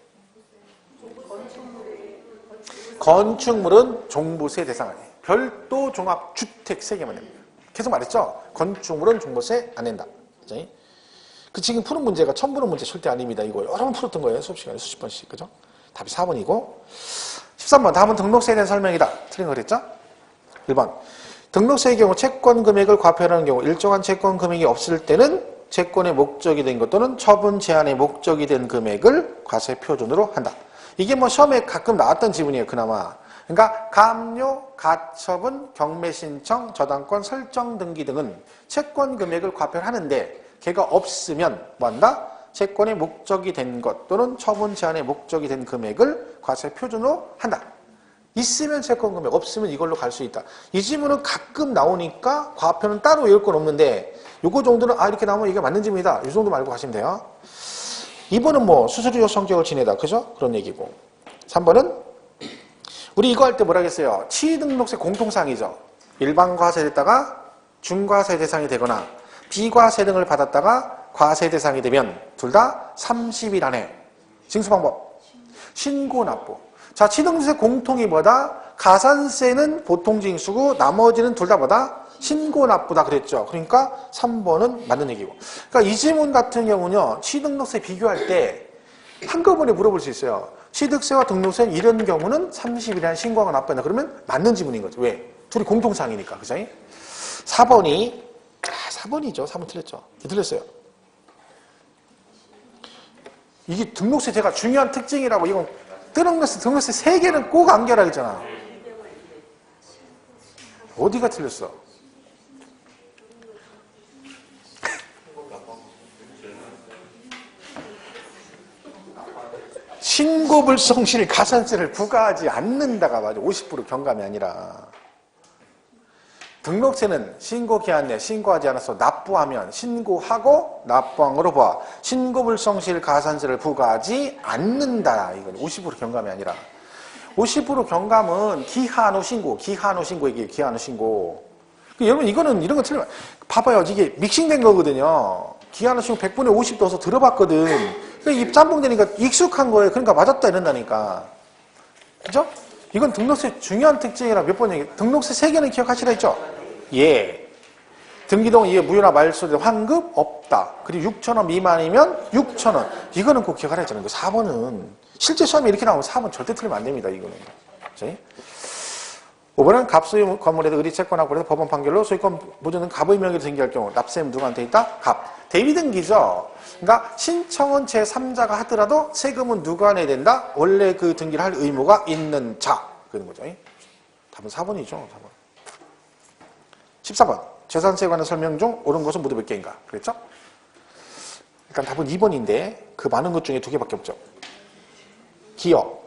건축물은 종부세 대상 아니에요. 별도 종합주택 세개만 냅니다. 계속 말했죠? 건축물은 종부세 안 낸다. 그 지금 푸는 문제가 처음 푸는 문제 절대 아닙니다. 이거 여러 번 풀었던 거예요. 수업 시간에 수십 번씩. 그죠? 답이 4번이고. 13번. 다음은 등록세에 대한 설명이다. 틀린 거 그랬죠? 1번. 등록세의 경우 채권 금액을 과표하는 경우 일정한 채권 금액이 없을 때는 채권의 목적이 된 것 또는 처분 제한의 목적이 된 금액을 과세 표준으로 한다. 이게 뭐 시험에 가끔 나왔던 지문이에요. 그나마. 그러니까 감료, 가처분, 경매 신청, 저당권 설정 등기 등은 채권 금액을 과표를 하는데 걔가 없으면 뭐한다? 채권의 목적이 된 것 또는 처분 제한의 목적이 된 금액을 과세 표준으로 한다. 있으면 채권 금액, 없으면 이걸로 갈 수 있다. 이 지문은 가끔 나오니까 과표는 따로 외울 건 없는데 요거 정도는 이렇게 나오면 이게 맞는 지문이다. 이 정도 말고 가시면 돼요. 2번은 뭐 수수료 성격을 지내다. 그죠? 그런 얘기고. 3번은 우리 이거 할 때 뭐라 했어요? 취등록세 공통사항이죠. 일반과세 됐다가 중과세 대상이 되거나 비과세 등을 받았다가 과세 대상이 되면 둘 다 30일 안에 징수방법 신고 납부. 자, 취등록세 공통이 뭐다? 가산세는 보통 징수고 나머지는 둘 다 뭐다? 신고 납부다 그랬죠. 그러니까 3번은 맞는 얘기고. 그러니까 이 지문 같은 경우는요. 취등록세 비교할 때 한꺼번에 물어볼 수 있어요. 취득세와 등록세 이런 경우는 30일 안에 신고하고 납부한다. 그러면 맞는 지문인 거죠. 왜? 둘이 공통사항이니까. 그죠? 4번이 4번이죠. 4번 틀렸죠. 틀렸어요. 이게 등록세 제가 중요한 특징이라고 이건 등록세 3개는 꼭 암기하라 했잖아. 어디가 틀렸어? 신고불성실 가산세를 부과하지 않는다가 맞아. 50% 경감이 아니라. 등록세는 신고기한 내 신고하지 않아서 납부하면 신고하고 납부한 거로 봐. 신고불성실 가산세를 부과하지 않는다. 이건 50% 경감이 아니라. 50% 경감은 기한 후 신고, 얘기해요. 기한 후 신고. 여러분 이거는 이런 거 틀려. 봐봐요. 이게 믹싱된 거거든요. 기한 후 신고 100분의 50 넣어서 들어봤거든. 그러니까 입 짬뽕 되니까 익숙한 거예요. 그러니까 맞았다 이런다니까. 그죠? 이건 등록세 중요한 특징이라 몇 번 얘기. 등록세 3개는 기억하시라 했죠? 예. 등기동 이에 무효나 말소된 환급 없다. 그리고 6,000원 미만이면 6,000원. 이거는 꼭 기억하라 했잖아요. 4번은 실제 시험에 이렇게 나오면 4번 절대 틀리면 안 됩니다. 이거는. 그치? 5번은 갑소유 건물에도 의리 채권 확보해서 법원 판결로 소유권 보존은 갑의 명의로 등기할 경우 납세는 누구한테 있다? 갑. 대리 등기죠. 그러니까 신청은 제3자가 하더라도 세금은 누가 내야 된다? 원래 그 등기를 할 의무가 있는 자. 그런 거죠. 답은 4번이죠. 4번. 14번. 재산세에 관한 설명 중 옳은 것은 모두 몇 개인가? 그랬죠? 일단 답은 2번인데 그 많은 것 중에 2개밖에 없죠. 기억.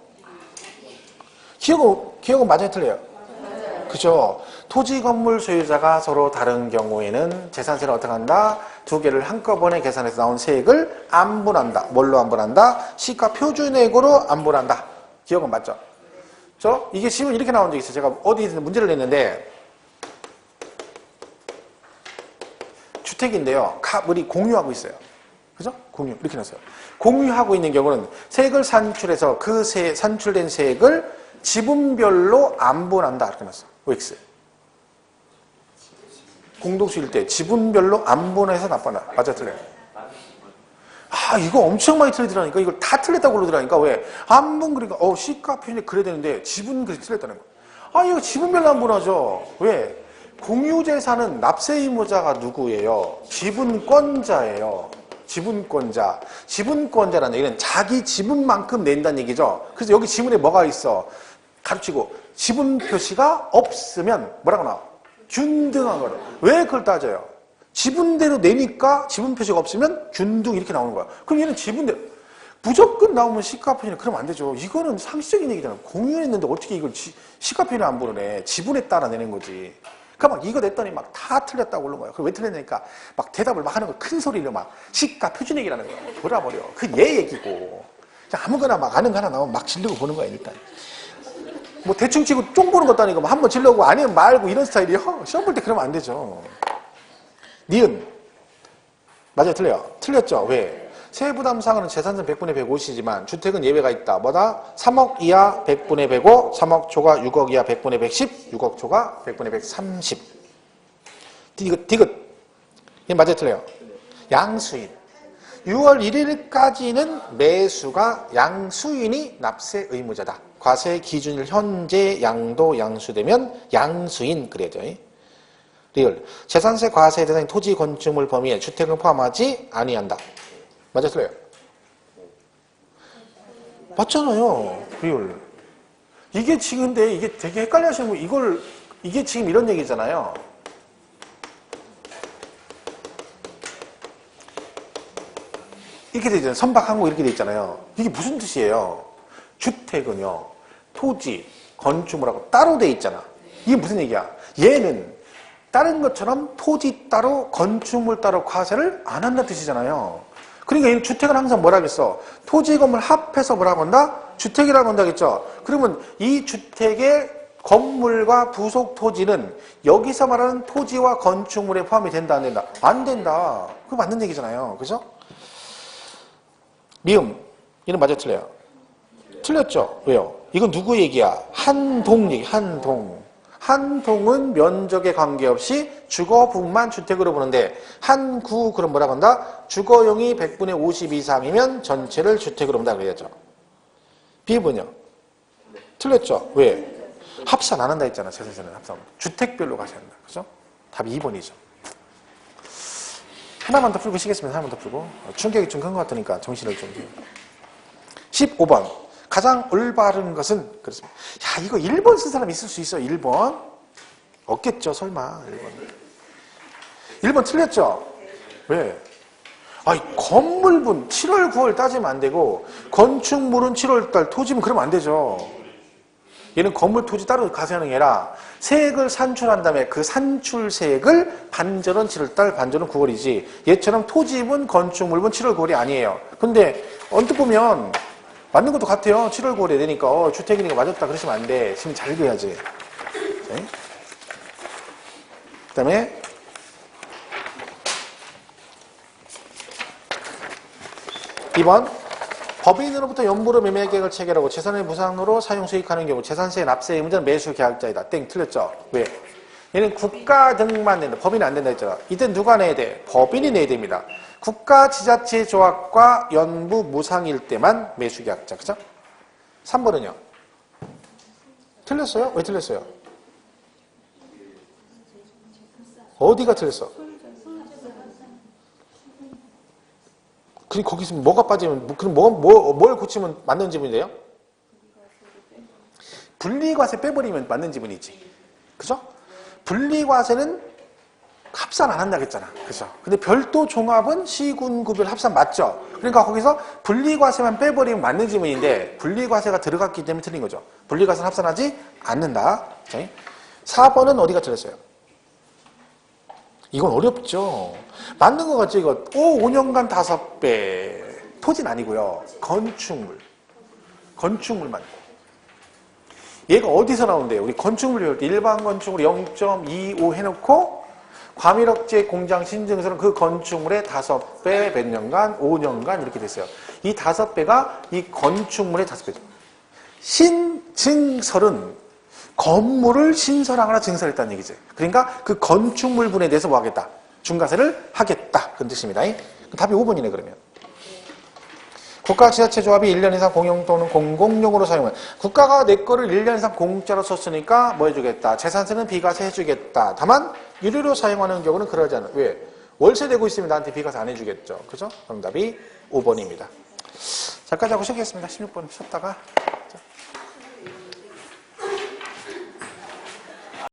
기억은 맞아요? 틀려요? 그죠? 토지 건물 소유자가 서로 다른 경우에는 재산세를 어떻게 한다? 2개를 한꺼번에 계산해서 나온 세액을 안분한다. 뭘로 안분한다? 시가 표준액으로 안분한다. 기억은 맞죠? 이게 시험 이렇게 나온 적이 있어요. 제가 어디에서 문제를 냈는데 주택인데요. 우리 공유하고 있어요. 그죠? 공유. 이렇게 놨어요. 공유하고 있는 경우는 세액을 산출해서 그 산출된 세액을 지분별로 안분한다. 이렇게 놨어. OX. 공동수일 때 지분별로 안분해서 납부한다. 맞아, 틀려요? 이거 엄청 많이 틀리더라니까. 이걸 다 틀렸다고 그러더라니까. 왜? 안분 그러니까 시가 표준이 그래야 되는데 지분 그렇게 틀렸다는 거야. 이거 지분별로 안분하죠. 왜? 공유재산은 납세 의무자가 누구예요? 지분권자예요. 지분권자. 지분권자라는 얘기는 자기 지분만큼 낸다는 얘기죠. 그래서 여기 지문에 뭐가 있어? 가르치고 지분 표시가 없으면 뭐라고 나와? 균등한 거를. 왜 그걸 따져요? 지분대로 내니까 지분 표시가 없으면 균등 이렇게 나오는 거야. 그럼 얘는 지분대로 무조건 나오면 시가 표시는 그러면 안 되죠. 이거는 상식적인 얘기잖아. 공유했는데 어떻게 이걸 시가 표시를 안 보내? 지분에 따라 내는 거지. 그러니까 막 이거 냈더니 막 다 틀렸다고 그러는 거야. 그럼 왜 틀렸냐니까 막 대답을 막 하는 거 큰 소리로 막 시가 표준 얘기라는 거야. 돌아버려. 그 얘 얘기고. 아무거나 막 아는 거 하나 나오면 막 질르고 보는 거야 일단. 뭐 대충 치고 쫑 보는 것도 아니고 뭐 한번 질러고 아니면 말고 이런 스타일이요? 시험 볼 때 그러면 안 되죠. 니은. 맞아요? 틀려요? 틀렸죠? 왜? 세부담상은 재산세는 100분의 150이지만 주택은 예외가 있다. 뭐다? 3억 이하 100분의 105, 3억 초과 6억 이하 100분의 110, 6억 초과 100분의 130. 디귿. 이게 맞아요? 틀려요? 양수인. 6월 1일까지는 매수가 양수인이 납세 의무자다. 과세 기준일 현재 양도 양수되면 양수인 그래야죠. 리을. 재산세 과세 대상인 토지 건축물 범위에 주택은 포함하지 아니한다. 맞아 틀려요? 맞잖아요. 리을. 이게 지금 근데 이게 되게 헷갈려 하시는 거 이게 지금 이런 얘기잖아요. 이렇게 돼 있잖아요. 선박항구 이렇게 돼 있잖아요. 이게 무슨 뜻이에요? 주택은요, 토지, 건축물하고 따로 돼 있잖아. 이게 무슨 얘기야? 얘는 다른 것처럼 토지 따로, 건축물 따로 과세를 안 한다는 뜻이잖아요. 그러니까 얘는 주택은 항상 뭐라 하겠어? 토지, 건물 합해서 뭐라고 한다? 주택이라고 한다겠죠? 그러면 이 주택의 건물과 부속 토지는 여기서 말하는 토지와 건축물에 포함이 된다, 안 된다? 안 된다. 그거 맞는 얘기잖아요. 그죠? 미음. 얘는 맞아 틀려요? 틀렸죠? 왜요? 이건 누구 얘기야? 한동 얘기, 한동. 한동은 면적에 관계없이 주거분만 주택으로 보는데 한구 그럼 뭐라고 한다? 주거용이 100분의 50 이상이면 전체를 주택으로 본다 그래야죠. 비읍은요? 틀렸죠? 왜? 합산 안 한다 했잖아. 재산세는 합산. 주택별로 가셔야 한다. 그죠? 답이 2번이죠. 하나만 더 풀고 쉬겠습니다. 하나만 더 풀고. 충격이 좀 큰 것 같으니까 정신을 좀. 15번. 가장 올바른 것은 그렇습니다. 야, 이거 1번 쓴 사람 있을 수 있어. 1번. 없겠죠. 설마. 1번 틀렸죠? 왜? 아니, 건물분 7월, 9월 따지면 안 되고 건축물은 7월 달, 토지면 그러면 안 되죠. 얘는 건물, 토지 따로 과세하는 게 아니라 세액을 산출한 다음에 그 산출세액을 반절은 7월달, 반절은 9월이지 얘처럼 토지분, 건축물분 7월, 9월이 아니에요. 근데 언뜻 보면 맞는 것도 같아요. 7월, 9월에 되니까 주택이니까 맞았다 그러시면 안 돼. 지금 잘 그려야지. 그 다음에 2번 법인으로부터 연부로 매매 계획을 체결하고 재산을 무상으로 사용 수익하는 경우 재산세 납세 의무자는 매수 계약자이다. 땡 틀렸죠? 왜? 얘는 국가 등만 낸다. 법인이 안 된다 했잖아. 이때 누가 내야 돼? 법인이 내야 됩니다. 국가 지자체 조합과 연부 무상일 때만 매수 계약자. 그죠? 3번은요? 틀렸어요? 왜 틀렸어요? 어디가 틀렸어? 그럼 거기서 뭐가 빠지면, 그럼 뭘 고치면 맞는 지분이래요? 분리과세 빼버리면 맞는 지분이지. 그죠? 분리과세는 합산 안 한다 그랬잖아. 그죠? 근데 별도 종합은 시군구별 합산 맞죠? 그러니까 거기서 분리과세만 빼버리면 맞는 지분인데 분리과세가 들어갔기 때문에 틀린 거죠. 분리과세는 합산하지 않는다. 4번은 어디가 틀렸어요? 이건 어렵죠. 맞는 것 같죠, 이거. 5년간 5배. 토지는 아니고요. 건축물만. 얘가 어디서 나온대요? 우리 건축물 배울 때 일반 건축물 0.25 해놓고 과밀억제 공장 신증서는 그 건축물의 5배 몇 년간, 5년간 이렇게 됐어요. 이 5배가 이 건축물의 5배죠. 신증설은 건물을 신설하거나 증설했다는 얘기지. 그러니까 그 건축물분에 대해서 뭐 하겠다? 중과세를 하겠다. 그런 뜻입니다. 답이 5번이네 그러면. 국가 지자체 조합이 1년 이상 공용 또는 공공용으로 사용을. 국가가 내 거를 1년 이상 공짜로 썼으니까 뭐 해주겠다? 재산세는 비과세 해주겠다. 다만 유료로 사용하는 경우는 그러지 않아. 왜? 월세 내고 있으면 나한테 비과세 안 해주겠죠. 그죠? 정답이 5번입니다. 자, 여기까지 하고 쉬겠습니다. 16번 쉬었다가.